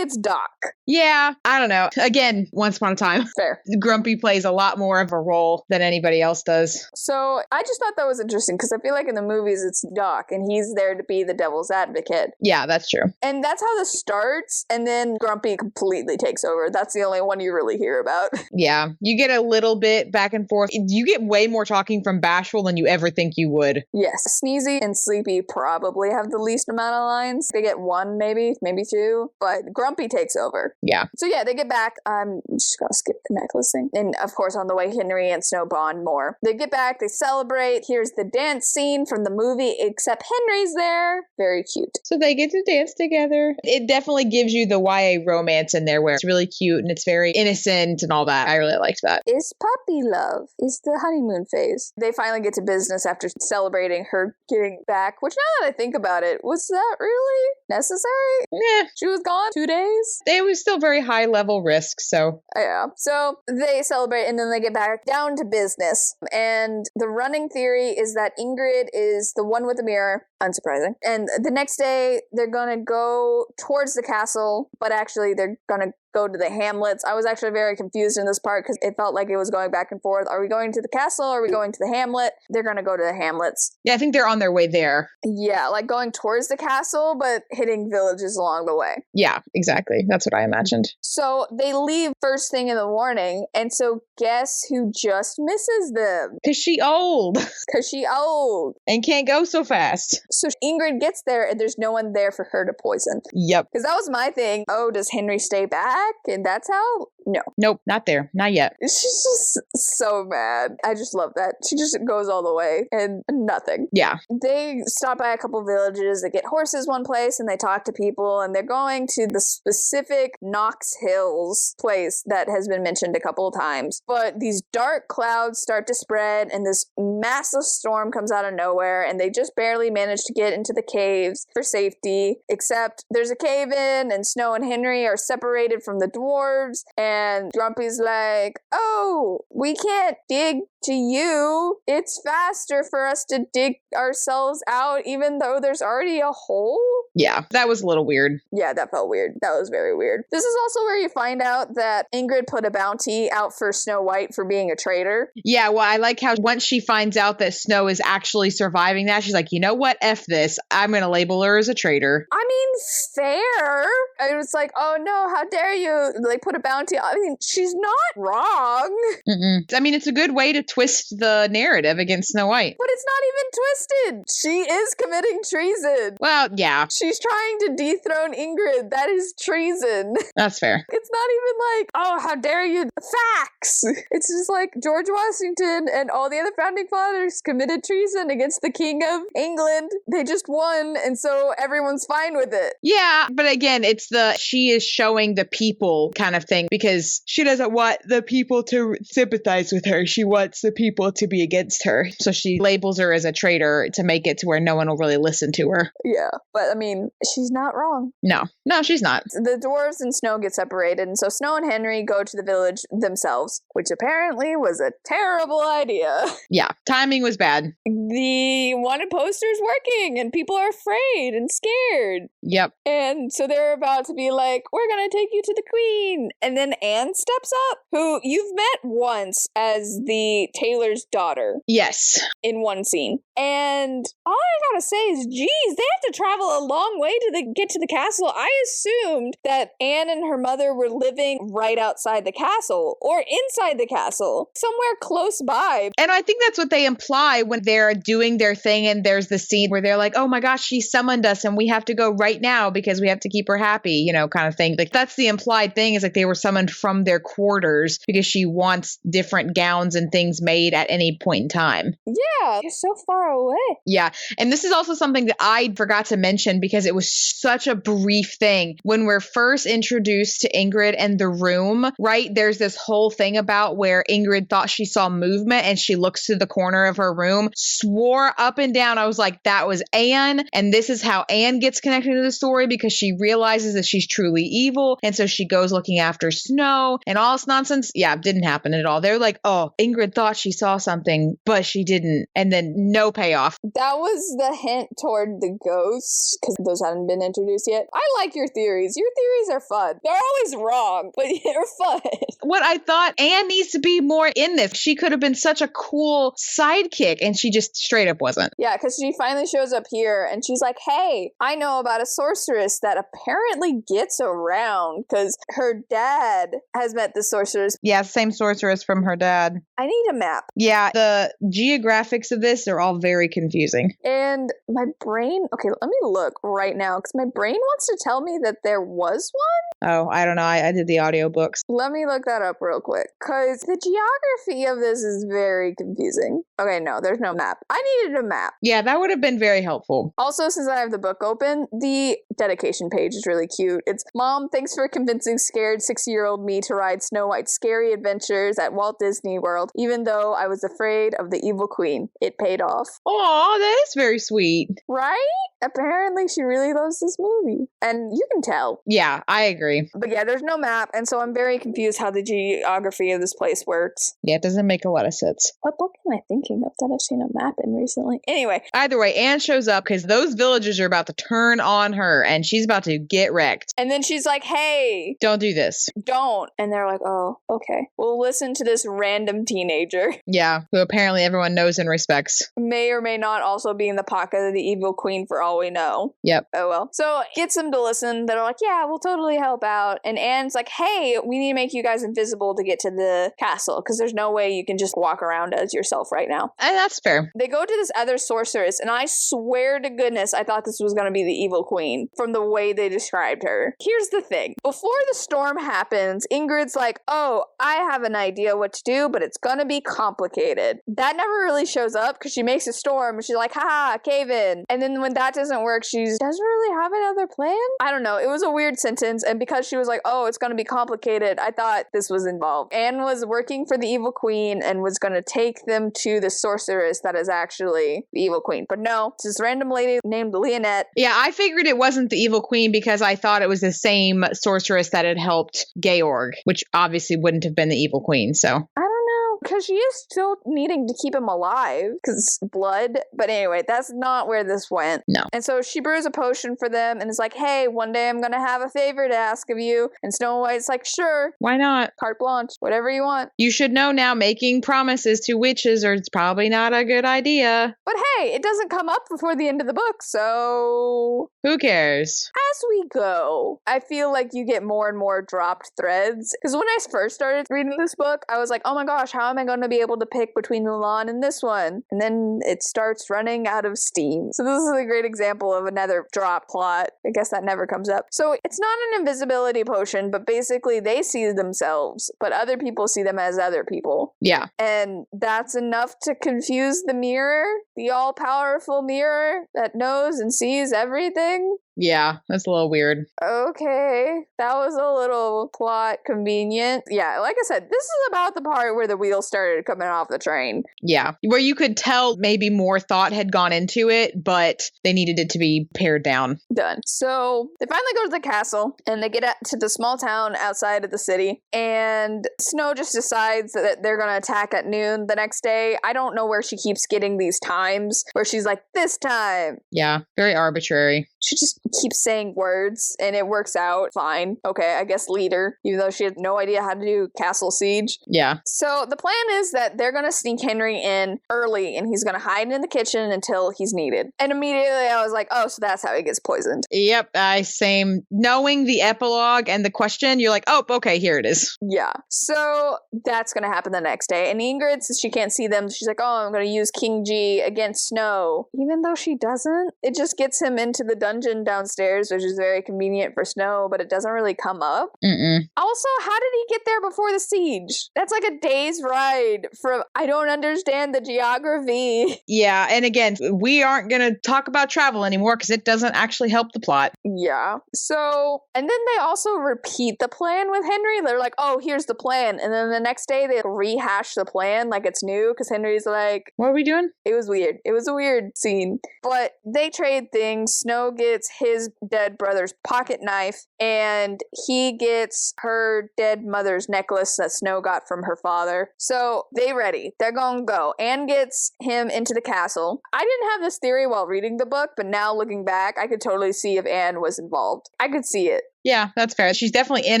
it's Doc. Yeah, I don't know. Again, once upon a time. Fair. Grumpy plays a lot more of a role than anybody else does. So I just thought that was interesting because I feel like in the movies it's Doc and he's there to be the devil's advocate. Yeah, that's true. And that's how this starts, and then Grumpy completely takes over. That's the only one you really hear about. Yeah, you get a little bit back and forth. You get way more talking from Bashful than you ever think you would. Yes. Sneezy and Sleepy probably have the least amount of lines. They get one, maybe two, but Grumpy takes over. Yeah. So yeah, they get back. I'm just gonna skip the necklace thing. And of course, on the way, Henry and Snow bond more. They get back, they celebrate. Here's the dance scene from the movie, except Henry's there. Very cute. So they get to dance together. It definitely gives you the YA romance in there where it's really cute and it's very innocent and all that. I really liked that. Is puppy love. Is the honeymoon phase. They finally get to business after celebrating her getting back, which now that I think about it, was that really necessary? Yeah. She was gone 2 days. It was still very high level risk, so. Yeah. So they celebrate and then they get back down to business. And the running theory is that Ingrid is the one with the mirror. Unsurprising. And the next day, they're going to go towards the castle, but actually they're going to go to the hamlets. I was actually very confused in this part because it felt like it was going back and forth. Are we going to the castle? Are we going to the hamlet? They're going to go to the hamlets. Yeah, I think they're on their way there. Yeah, like going towards the castle, but hitting villages along the way. Yeah, exactly. That's what I imagined. So they leave first thing in the morning, and so guess who just misses them? Because she old. Because she old. And can't go so fast. So Ingrid gets there, and there's no one there for her to poison. Yep. Because that was my thing. Oh, does Henry stay back? And that's how? No. Nope, not there. Not yet. She's just so mad. I just love that. She just goes all the way and nothing. Yeah. They stop by a couple villages. They get horses one place and they talk to people. And they're going to the specific Knox Hills place that has been mentioned a couple of times. But these dark clouds start to spread and this massive storm comes out of nowhere. And they just barely manage to get into the caves for safety. Except there's a cave in and Snow and Henry are separated from the dwarves. And Grumpy's like, oh, we can't dig to you. It's faster for us to dig ourselves out, even though there's already a hole. Yeah, that was a little weird. Yeah, that felt weird. That was very weird. This is also where you find out that Ingrid put a bounty out for Snow White for being a traitor. Yeah, well, I like how once she finds out that Snow is actually surviving that, she's like, you know what? F this. I'm going to label her as a traitor. I mean, fair. It was like, oh no, how dare you? They put a bounty. I mean, she's not wrong. Mm-mm. I mean, it's a good way to twist the narrative against Snow White. But it's not even twisted. She is committing treason. Well, yeah. She's trying to dethrone Ingrid. That is treason. That's fair. It's not even like, oh, how dare you? Facts. It's just like George Washington and all the other founding fathers committed treason against the King of England. They just won, and so everyone's fine with it. Yeah, but again, it's the she is showing the people kind of thing because she doesn't want the people to sympathize with her. She wants wants the people to be against her. So she labels her as a traitor to make it to where no one will really listen to her. Yeah, but I mean, she's not wrong. No, she's not. The dwarves and Snow get separated, and so Snow and Henry go to the village themselves, which apparently was a terrible idea. Yeah, timing was bad. The wanted poster's working, and people are afraid and scared. Yep. And so they're about to be like, we're gonna take you to the queen. And then Anne steps up, who you've met once as the tailor's daughter. Yes. In one scene. And all I gotta say is, geez, they have to travel a long way to get to the castle. I assumed that Anne and her mother were living right outside the castle or inside the castle, somewhere close by. And I think that's what they imply when they're doing their thing, and there's the scene where they're like, oh my gosh, she summoned us and we have to go right now because we have to keep her happy, kind of thing. Like, that's the implied thing, is like they were summoned from their quarters because she wants different gowns and things made at any point in time. Yeah, you're so far away. Yeah. And this is also something that I forgot to mention because it was such a brief thing. When we're first introduced to Ingrid and the room, right, there's this whole thing about where Ingrid thought she saw movement and she looks to the corner of her room, swore up and down. I was like, that was Anne. And this is how Anne gets connected to the story, because she realizes that she's truly evil. And so she goes looking after Snow and all this nonsense. Yeah, it didn't happen at all. They're like, oh, Ingrid thought she saw something, but she didn't. And then no payoff. That was the hint toward the ghosts, because those hadn't been introduced yet. I like your theories. Your theories are fun. They're always wrong, but they're fun. What I thought, Anne needs to be more in this. She could have been such a cool sidekick, and she just straight up wasn't. Yeah, because she finally shows up here, and she's like, hey, I know about a sorceress that apparently gets around, because her dad has met the sorceress. Yeah, same sorceress from her dad. I need a map. Yeah, the geographics of this are all very confusing. And my brain, okay, let me look right now, because my brain wants to tell me that there was one. Oh, I don't know. I did the audiobooks. Let me look that up real quick, because the geography of this is very confusing. Okay, no, there's no map. I needed a map. Yeah, that would have been very helpful. Also, since I have the book open, the dedication page is really cute. It's, Mom, thanks for convincing scared 6-year-old me to ride Snow White's scary adventures at Walt Disney World, even though I was afraid of the evil queen. It paid off. Aw, that is very sweet. Right? Apparently she really loves this movie. And you can tell. Yeah, I agree. But yeah, there's no map, and so I'm very confused how the geography of this place works. Yeah, it doesn't make a lot of sense. What book am I thinking of that I've seen a map in recently? Anyway. Either way, Anne shows up because those villagers are about to turn on her, and she's about to get wrecked. And then she's like, hey. Don't do this. Don't. And they're like, oh, okay. We'll listen to this random teenager. Yeah, who apparently everyone knows and respects. May or may not also be in the pocket of the evil queen for all we know. Yep. Oh well. So gets them to listen. They're like, yeah, we'll totally help out. And Anne's like, hey, we need to make you guys invisible to get to the castle, because there's no way you can just walk around as yourself right now. And that's fair. They go to this other sorceress, and I swear to goodness, I thought this was going to be the evil queen from the way they described her. Here's the thing. Before the storm happens, Ingrid's like, oh, I have an idea what to do, but it's going to be complicated. That never really shows up because she makes a storm and she's like, haha, cave in. And then when that doesn't work, she doesn't really have another plan. I don't know. It was a weird sentence. And because she was like, oh, it's going to be complicated, I thought this was involved. Anne was working for the evil queen and was going to take them to the sorceress that is actually the evil queen. But no, it's this random lady named Leonette. Yeah, I figured it wasn't the evil queen because I thought it was the same sorceress that had helped Georg, which obviously wouldn't have been the evil queen, so. I don't know, because she is still needing to keep him alive, because blood. But anyway, that's not where this went. No. And so she brews a potion for them and is like, hey, one day I'm going to have a favor to ask of you. And Snow White's like, sure. Why not? Carte blanche, whatever you want. You should know now, making promises to witches is probably not a good idea. But hey, it doesn't come up before the end of the book, so... Who cares? As we go, I feel like you get more and more dropped threads. Because when I first started reading this book, I was like, oh my gosh, how am I going to be able to pick between Mulan and this one? And then it starts running out of steam. So this is a great example of another drop plot. I guess that never comes up. So it's not an invisibility potion, but basically they see themselves, but other people see them as other people. Yeah. And that's enough to confuse the mirror, the all-powerful mirror that knows and sees everything. Yeah, that's a little weird. Okay, that was a little plot convenient. Yeah, like I said, this is about the part where the wheels started coming off the train. Yeah, where you could tell maybe more thought had gone into it, but they needed it to be pared down. Done. So they finally go to the castle and they get out to the small town outside of the city, and Snow just decides that they're going to attack at noon the next day. I don't know where she keeps getting these times where she's like, this time. Yeah, very arbitrary. She just keeps saying words and it works out fine. Okay, I guess leader, even though she had no idea how to do castle siege. Yeah. So the plan is that they're going to sneak Henry in early and he's going to hide in the kitchen until he's needed. And immediately I was like, oh, so that's how he gets poisoned. Yep, same. Knowing the epilogue and the question, you're like, oh, okay, here it is. Yeah. So that's going to happen the next day. And Ingrid, since she can't see them, she's like, oh, I'm going to use King G against Snow. Even though she doesn't, it just gets him into the dungeon downstairs, which is very convenient for Snow, but it doesn't really come up. Also, how did he get there before the siege? That's like a day's ride from, I don't understand the geography. Yeah, and again, we aren't going to talk about travel anymore because it doesn't actually help the plot. Yeah. So, and then they also repeat the plan with Henry. They're like, oh, here's the plan. And then the next day they rehash the plan like it's new because Henry's like, what are we doing? It was weird. It was a weird scene. But they trade things. Snow gets his dead brother's pocket knife, and he gets her dead mother's necklace that Snow got from her father. So they ready. They're gonna go. Anne gets him into the castle. I didn't have this theory while reading the book, but now looking back, I could totally see if Anne was involved. I could see it. Yeah, that's fair. She's definitely in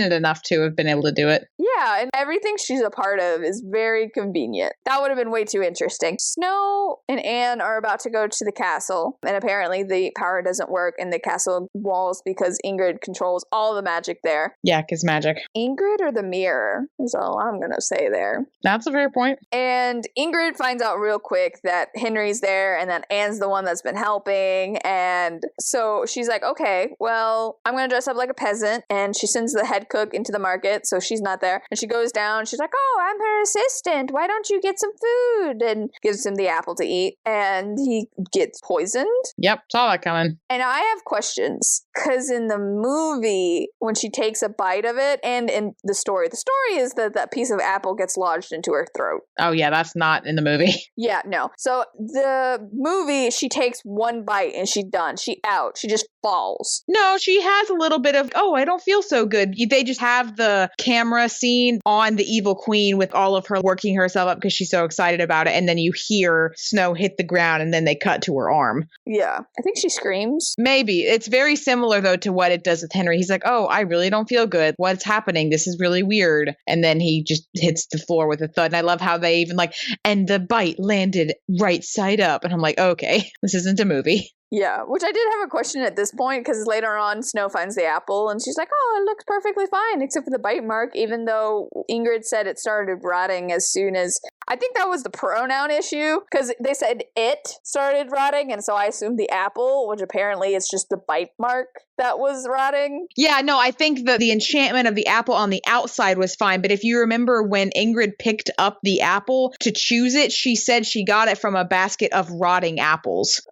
it enough to have been able to do it. Yeah, and everything she's a part of is very convenient. That would have been way too interesting. Snow and Anne are about to go to the castle, and apparently the power doesn't work in the castle walls because Ingrid controls all the magic there. Yeah, because magic. Ingrid or the mirror is all I'm going to say there. That's a fair point. And Ingrid finds out real quick that Henry's there and that Anne's the one that's been helping. And so she's like, okay, well, I'm going to dress up like a peasant. And she sends the head cook into the market, so she's not there. And she goes down. She's like, oh, I'm her assistant. Why don't you get some food? And gives him the apple to eat. And he gets poisoned. Yep, saw that coming. And I have questions. Because in the movie, when she takes a bite of it, and in the story is that that piece of apple gets lodged into her throat. Oh, yeah, that's not in the movie. Yeah, no. So the movie, she takes one bite and she's done. She out. She just falls. No, she has a little bit of, oh, I don't feel so good. They just have the camera scene on the evil queen with all of her working herself up because she's so excited about it. And then you hear Snow hit the ground and then they cut to her arm. Yeah. I think she screams. Maybe. It's very similar, though, to what it does with Henry. He's like, oh, I really don't feel good. What's happening? This is really weird. And then he just hits the floor with a thud. And I love how they even and the bite landed right side up. And I'm like, okay, this isn't a movie. Yeah, which I did have a question at this point because later on Snow finds the apple and she's like, oh, it looks perfectly fine except for the bite mark, even though Ingrid said it started rotting as soon as, I think that was the pronoun issue because they said it started rotting, and so I assumed the apple, which apparently is just the bite mark that was rotting. Yeah, no, I think the enchantment of the apple on the outside was fine, but if you remember when Ingrid picked up the apple to choose it, she said she got it from a basket of rotting apples.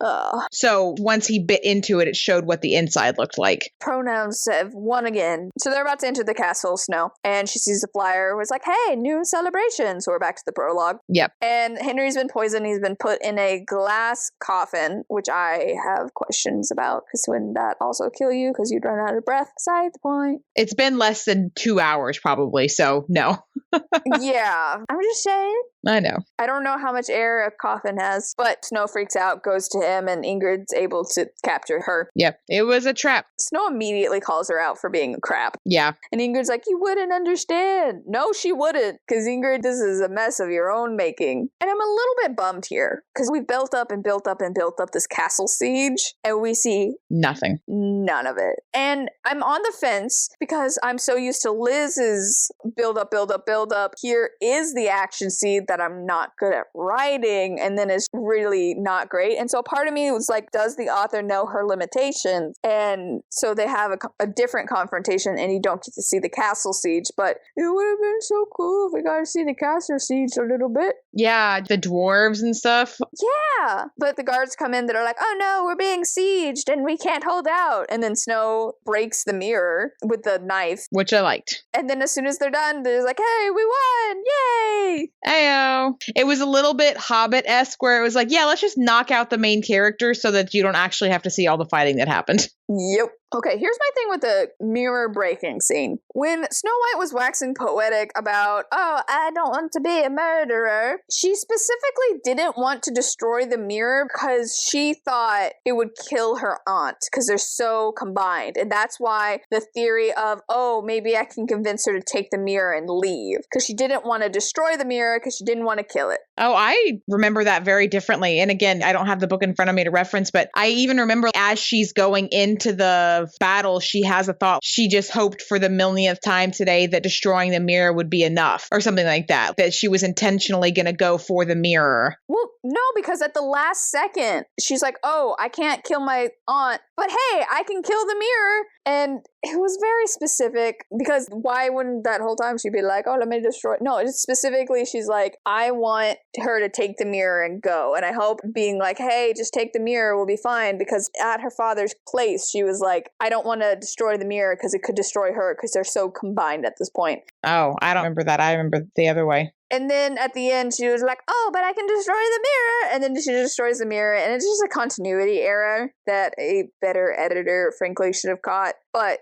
So once he bit into it, it showed what the inside looked like. Pronouns have won again. So they're about to enter the castle, Snow, and she sees the flyer. Was like, hey, new celebration. So we're back to the prologue. Yep. And Henry's been poisoned. He's been put in a glass coffin, which I have questions about because wouldn't that also kill you because you'd run out of breath? Beside the point. It's been less than 2 hours probably, so no. Yeah, I'm just saying. I know. I don't know how much air a coffin has, but Snow freaks out, goes to him, and Ingrid's able to capture her. Yep, it was a trap. Snow immediately calls her out for being a crap. Yeah. And Ingrid's like, you wouldn't understand. No, she wouldn't, because Ingrid, this is a mess of your own making. And I'm a little bit bummed here, because we've built up and built up and built up this castle siege, and we see nothing. None of it. And I'm on the fence, because I'm so used to Liz's build up, build up, build up. Here is the action scene that that I'm not good at writing, and then is really not great. And so part of me was like, does the author know her limitations? And so they have a different confrontation, and you don't get to see the castle siege, but it would have been so cool if we got to see the castle siege a little bit. Yeah, the dwarves and stuff. Yeah, but the guards come in that are like, oh no, we're being sieged and we can't hold out. And then Snow breaks the mirror with the knife. Which I liked. And then as soon as they're done, they're like, hey, we won! Yay! Ayo. It was a little bit Hobbit-esque where it was like, yeah, let's just knock out the main character so that you don't actually have to see all the fighting that happened. Yep. Okay, here's my thing with the mirror breaking scene. When Snow White was waxing poetic about, oh, I don't want to be a murderer, she specifically didn't want to destroy the mirror because she thought it would kill her aunt because they're so combined. And that's why the theory of, oh, maybe I can convince her to take the mirror and leave, because she didn't want to destroy the mirror because she didn't want to kill it. Oh, I remember that very differently. And again, I don't have the book in front of me to reference, but I even remember as she's going into the battle, she has a thought. She just hoped for the millionth time today that destroying the mirror would be enough or something like that, that she was intentionally going to go for the mirror. Well, no, because at the last second, she's like, oh, I can't kill my aunt, but hey, I can kill the mirror. And it was very specific, because why wouldn't that whole time she'd be like, oh, let me destroy it? No, it's specifically, she's like, I want her to take the mirror and go. And I hope being like, hey, just take the mirror will be fine, because at her father's place, she was like, I don't want to destroy the mirror because it could destroy her because they're so combined at this point. Oh, I don't remember that. I remember the other way. And then at the end, she was like, oh, but I can destroy the mirror. And then she destroys the mirror. And it's just a continuity error that a better editor, frankly, should have caught. But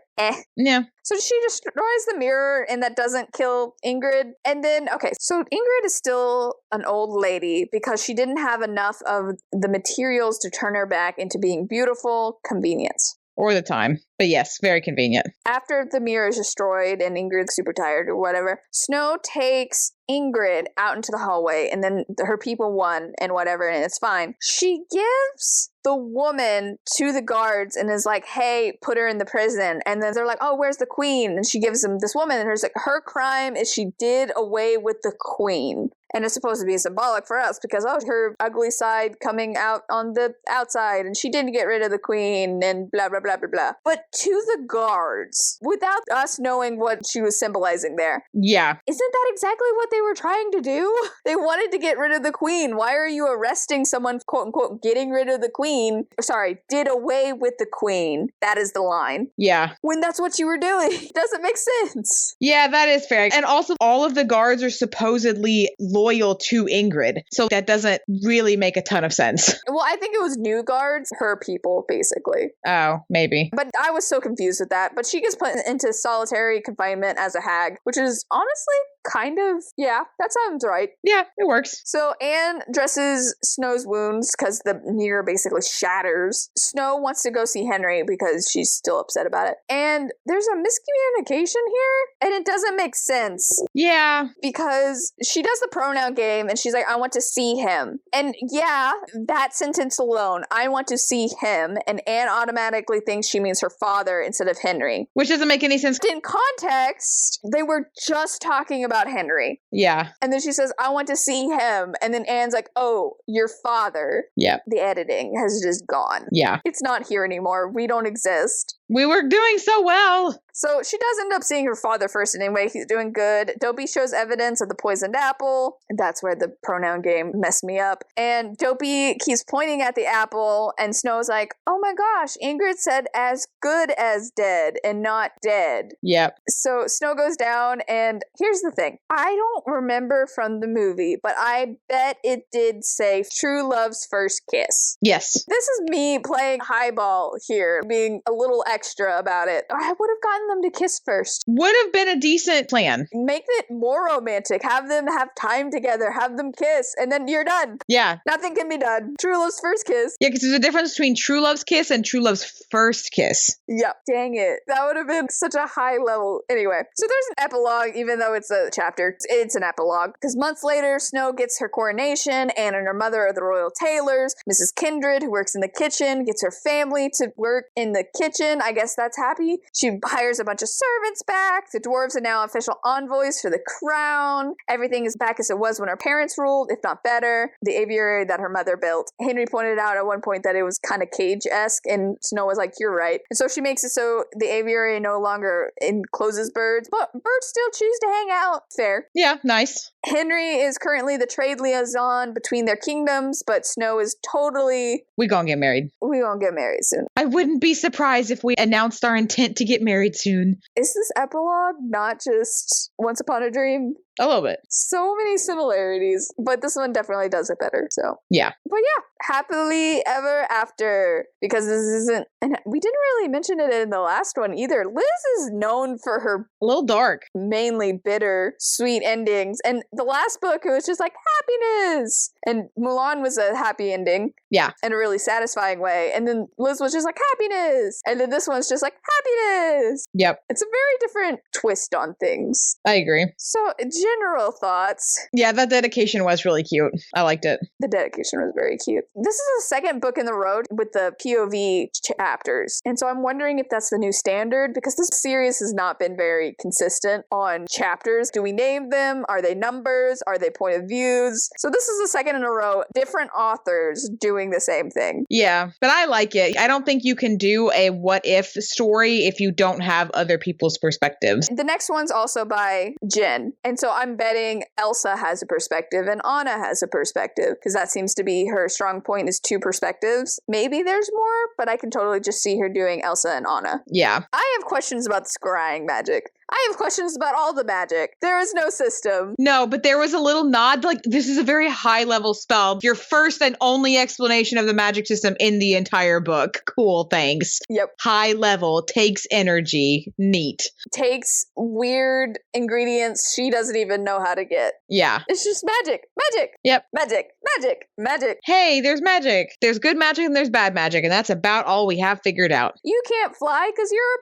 Yeah. So she destroys the mirror, and that doesn't kill Ingrid. And then, okay, so Ingrid is still an old lady because she didn't have enough of the materials to turn her back into being beautiful. Convenience. Or the time. But yes, very convenient. After the mirror is destroyed and Ingrid's super tired or whatever, Snow takes Ingrid out into the hallway, and then her people won and whatever, and it's fine. She gives the woman to the guards and is like, hey, put her in the prison. And then they're like, oh, where's the queen? And she gives them this woman, and her crime is she did away with the queen. And it's supposed to be symbolic for us because, oh, her ugly side coming out on the outside, and she didn't get rid of the queen, and blah, blah, blah, blah, blah. But to the guards, without us knowing what she was symbolizing there. Yeah. Isn't that exactly what they were trying to do? They wanted to get rid of the queen. Why are you arresting someone, quote unquote, getting rid of the queen? Sorry, did away with the queen. That is the line. Yeah. When that's what you were doing. It doesn't make sense. Yeah, that is fair. And also, all of the guards are supposedly loyal to Ingrid. So that doesn't really make a ton of sense. Well, I think it was new guards, her people, basically. Oh, maybe. But I was so confused with that. But she gets put into solitary confinement as a hag, which is honestly kind of, yeah, that sounds right. Yeah, it works. So Anne dresses Snow's wounds because the mirror basically shatters. Snow wants to go see Henry because she's still upset about it. And there's a miscommunication here, and it doesn't make sense. Yeah. Because she does the pronoun game, and she's like, I want to see him. And yeah, that sentence alone, I want to see him, and Anne automatically thinks she means her father instead of Henry. Which doesn't make any sense. In context, they were just talking about Henry. Yeah. And then she says, I want to see him. And then Anne's like, oh, your father. Yeah. The editing has just gone. Yeah. It's not here anymore. We don't exist. We were doing so well. So she does end up seeing her father first anyway. He's doing good. Dopey shows evidence of the poisoned apple. That's where the pronoun game messed me up. And Dopey keeps pointing at the apple, and Snow's like, oh my gosh, Ingrid said as good as dead and not dead. Yep. So Snow goes down, and here's the thing. I don't remember from the movie, but I bet it did say true love's first kiss. Yes. This is me playing highball here, being a little extra about it. I would have gotten them to kiss first. Would have been a decent plan. Make it more romantic. Have them have time together. Have them kiss, and then you're done. Yeah. Nothing can be done. True love's first kiss. Yeah, because there's a difference between true love's kiss and true love's first kiss. Yep. Dang it. That would have been such a high level. Anyway, so there's an epilogue, even though it's a chapter. It's an epilogue. Because months later, Snow gets her coronation. Anne and her mother are the royal tailors. Mrs. Kindred, who works in the kitchen, gets her family to work in the kitchen. I guess that's happy. She hires a bunch of servants back. The dwarves are now official envoys for the crown. Everything is back as it was when her parents ruled, if not better. The aviary that her mother built. Henry pointed out at one point that it was kind of cage-esque, and Snow was like, you're right. And so she makes it so the aviary no longer encloses birds, but birds still choose to hang out. Fair. Yeah, nice. Henry is currently the trade liaison between their kingdoms, but Snow is totally... We gonna get married. We gonna get married soon. I wouldn't be surprised if we announced our intent to get married soon. Is this epilogue not just Once Upon a Dream? A little bit. So many similarities, but this one definitely does it better, so. Yeah. But yeah, happily ever after, because this isn't, and we didn't really mention it in the last one either. Liz is known for her A little dark. mainly bitter, sweet endings, and the last book, it was just like happiness, and Mulan was a happy ending. Yeah. In a really satisfying way, and then Liz was just like happiness, and then this one's just like happiness. Yep. It's a very different twist on things. I agree. So, general thoughts. Yeah, that dedication was really cute. I liked it. The dedication was very cute. This is the second book in the road with the POV chapters. And so I'm wondering if that's the new standard, because this series has not been very consistent on chapters. Do we name them? Are they numbers? Are they point of views? So this is the second in a row, different authors doing the same thing. Yeah, but I like it. I don't think you can do a what if story if you don't have other people's perspectives. The next one's also by Jen. And so I'm betting Elsa has a perspective and Anna has a perspective, because that seems to be her strong point, is two perspectives. Maybe there's more, but I can totally just see her doing Elsa and Anna. Yeah. I have questions about the scrying magic. I have questions about all the magic. There is no system. No, but there was a little nod, like, this is a very high level spell. Your first and only explanation of the magic system in the entire book. Cool, thanks. Yep. High level, takes energy. Neat. Takes weird ingredients she doesn't even know how to get. Yeah. It's just magic. Magic. Yep. Magic. Magic. Magic. Hey, there's magic. There's good magic and there's bad magic, and that's about all we have figured out. You can't fly because you're a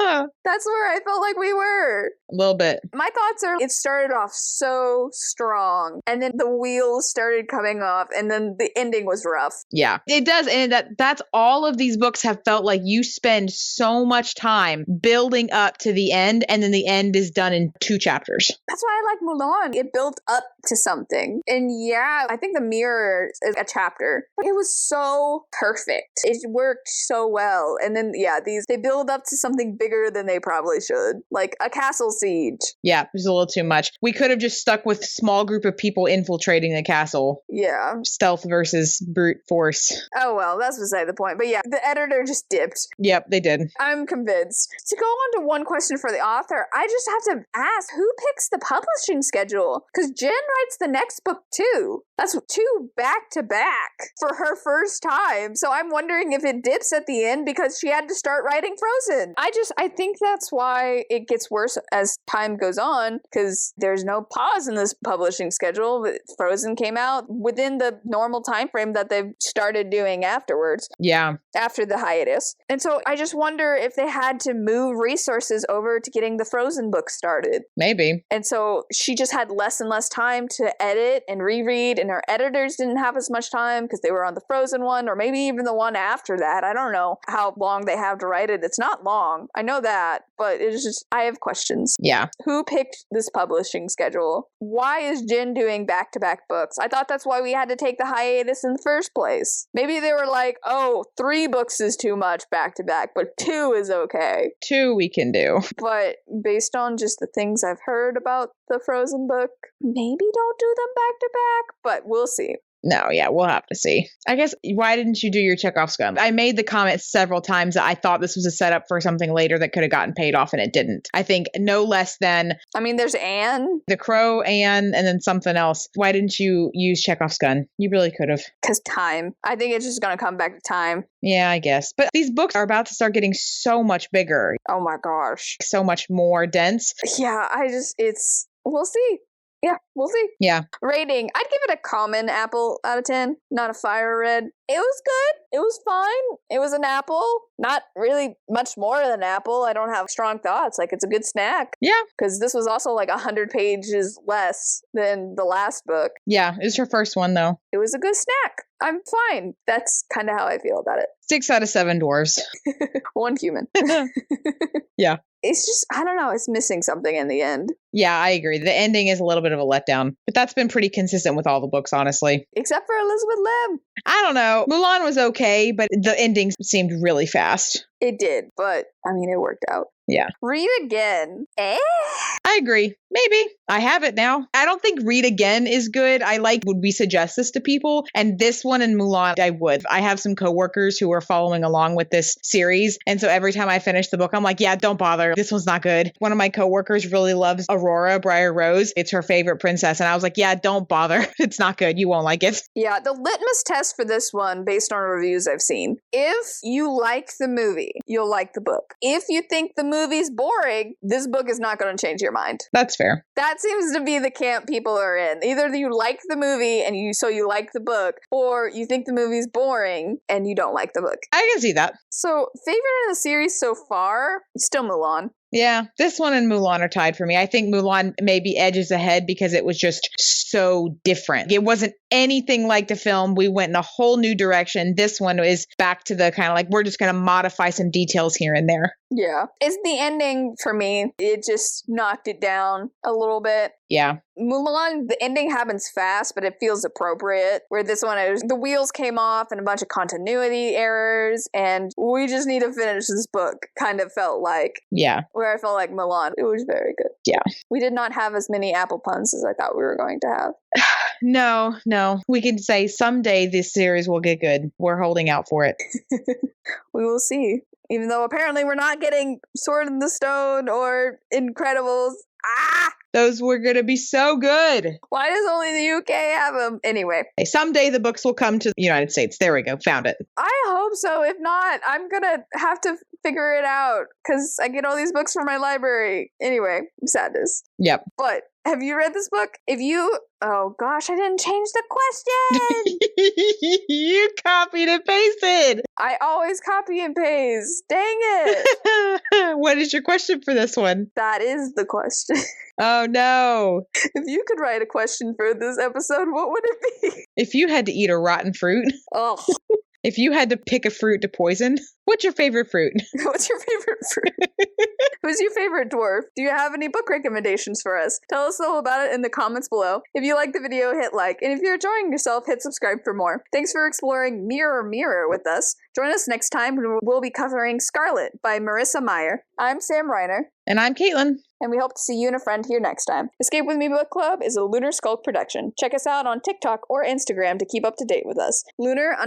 boy. That's where I felt like we were. A little bit. My thoughts are, it started off so strong, and then the wheels started coming off, and then the ending was rough. Yeah, it does. And that's all of these books have felt like you spend so much time building up to the end, and then the end is done in 2 chapters. That's why I like Mulan. It built up to something. And yeah, I think the mirror is a chapter. But it was so perfect. It worked so well. And then, yeah, they build up to something bigger than they probably should. Like a castle siege. Yeah, it was a little too much. We could have just stuck with small group of people infiltrating the castle. Yeah. Stealth versus brute force. Oh, well, that's beside the point. But yeah, the editor just dipped. Yep, they did. I'm convinced. To go on to one question for the author, I just have to ask, who picks the publishing schedule? Because Jen writes the next book too. That's 2 back-to-back for her first time. So I'm wondering if it dips at the end because she had to start writing Frozen. I think that's why it gets worse as time goes on, because there's no pause in this publishing schedule. Frozen came out within the normal time frame that they've started doing afterwards. Yeah. After the hiatus. And so I just wonder if they had to move resources over to getting the Frozen book started. Maybe. And so she just had less and less time to edit and reread, and her editors didn't have as much time because they were on the Frozen one, or maybe even the one after that. I don't know how long they have to write it. It's not long. I know that, but it's just, I have questions. Yeah. Who picked this publishing schedule? Why is Jen doing back-to-back books? I thought that's why we had to take the hiatus in the first place. Maybe they were like, oh, 3 books is too much back-to-back, but 2 is okay. 2 we can do. But based on just the things I've heard about the Frozen book, maybe don't do them back-to-back, but we'll see. No, yeah, we'll have to see. I guess, why didn't you do your Chekhov's gun? I made the comment several times that I thought this was a setup for something later that could have gotten paid off, and it didn't. I think no less than... I mean, there's Anne. The Crow, Anne, and then something else. Why didn't you use Chekhov's gun? You really could have. Because time. I think it's just going to come back to time. Yeah, I guess. But these books are about to start getting so much bigger. Oh my gosh. So much more dense. Yeah, we'll see. Yeah, we'll see. Yeah. Rating, I'd give it a common apple out of 10, not a fire red. It was good. It was fine. It was an apple. Not really much more than an apple. I don't have strong thoughts. Like, it's a good snack. Yeah. Because this was also like 100 pages less than the last book. Yeah, it was her first one, though. It was a good snack. I'm fine. That's kind of how I feel about it. 6 out of 7 dwarves. One human. Yeah. It's just, I don't know, it's missing something in the end. Yeah, I agree. The ending is a little bit of a letdown, but that's been pretty consistent with all the books, honestly. Except for Elizabeth Lim. I don't know. Mulan was okay, but the ending seemed really fast. It did, but I mean, it worked out. Yeah. Read again. I agree. Maybe. I have it now. I don't think read again is good. I would we suggest this to people? And this one and Mulan, I would. I have some coworkers who are following along with this series. And so every time I finish the book, I'm like, yeah, don't bother. This one's not good. One of my coworkers really loves Aurora, Briar Rose. It's her favorite princess. And I was like, yeah, don't bother. It's not good. You won't like it. Yeah, the litmus test for this one, based on reviews I've seen, if you like the movie, you'll like the book. If you think the movie's boring, this book is not going to change your mind. That's fair. That seems to be the camp people are in. Either you like the movie and you like the book, or you think the movie's boring and you don't like the book. I can see that. So, favorite in the series so far, still Mulan. Yeah, this one and Mulan are tied for me. I think Mulan maybe edges ahead because it was just so different. It wasn't anything like the film. We went in a whole new direction. This one is back to the kind of like, we're just going to modify some details here and there. Yeah. It's the ending for me. It just knocked it down a little bit. Yeah. Mulan, the ending happens fast, but it feels appropriate. Where this one, the wheels came off and a bunch of continuity errors, and we just need to finish this book, kind of felt like. Yeah. Where I felt like Mulan, it was very good. Yeah. We did not have as many apple puns as I thought we were going to have. No. We can say someday this series will get good. We're holding out for it. We will see. Even though apparently we're not getting Sword in the Stone or Incredibles. Those were going to be so good. Why does only the UK have them? Anyway. Someday the books will come to the United States. There we go. Found it. I hope so. If not, I'm going to have to figure it out because I get all these books from my library. Anyway, sadness. Yep. But have you read this book? Oh gosh, I didn't change the question. You copied and pasted. I always copy and paste. Dang it. What is your question for this one? That is the question. Oh no. If you could write a question for this episode, what would it be? If you had to eat a rotten fruit. Oh. If you had to pick a fruit to poison, what's your favorite fruit? What's your favorite fruit? Who's your favorite dwarf? Do you have any book recommendations for us? Tell us all about it in the comments below. If you like the video, hit like. And if you're enjoying yourself, hit subscribe for more. Thanks for exploring Mirror Mirror with us. Join us next time when we'll be covering Scarlet by Marissa Meyer. I'm Sam Reiner. And I'm Caitlin. And we hope to see you and a friend here next time. Escape With Me Book Club is a Lunar Skulk production. Check us out on TikTok or Instagram to keep up to date with us. Lunar_SKULK.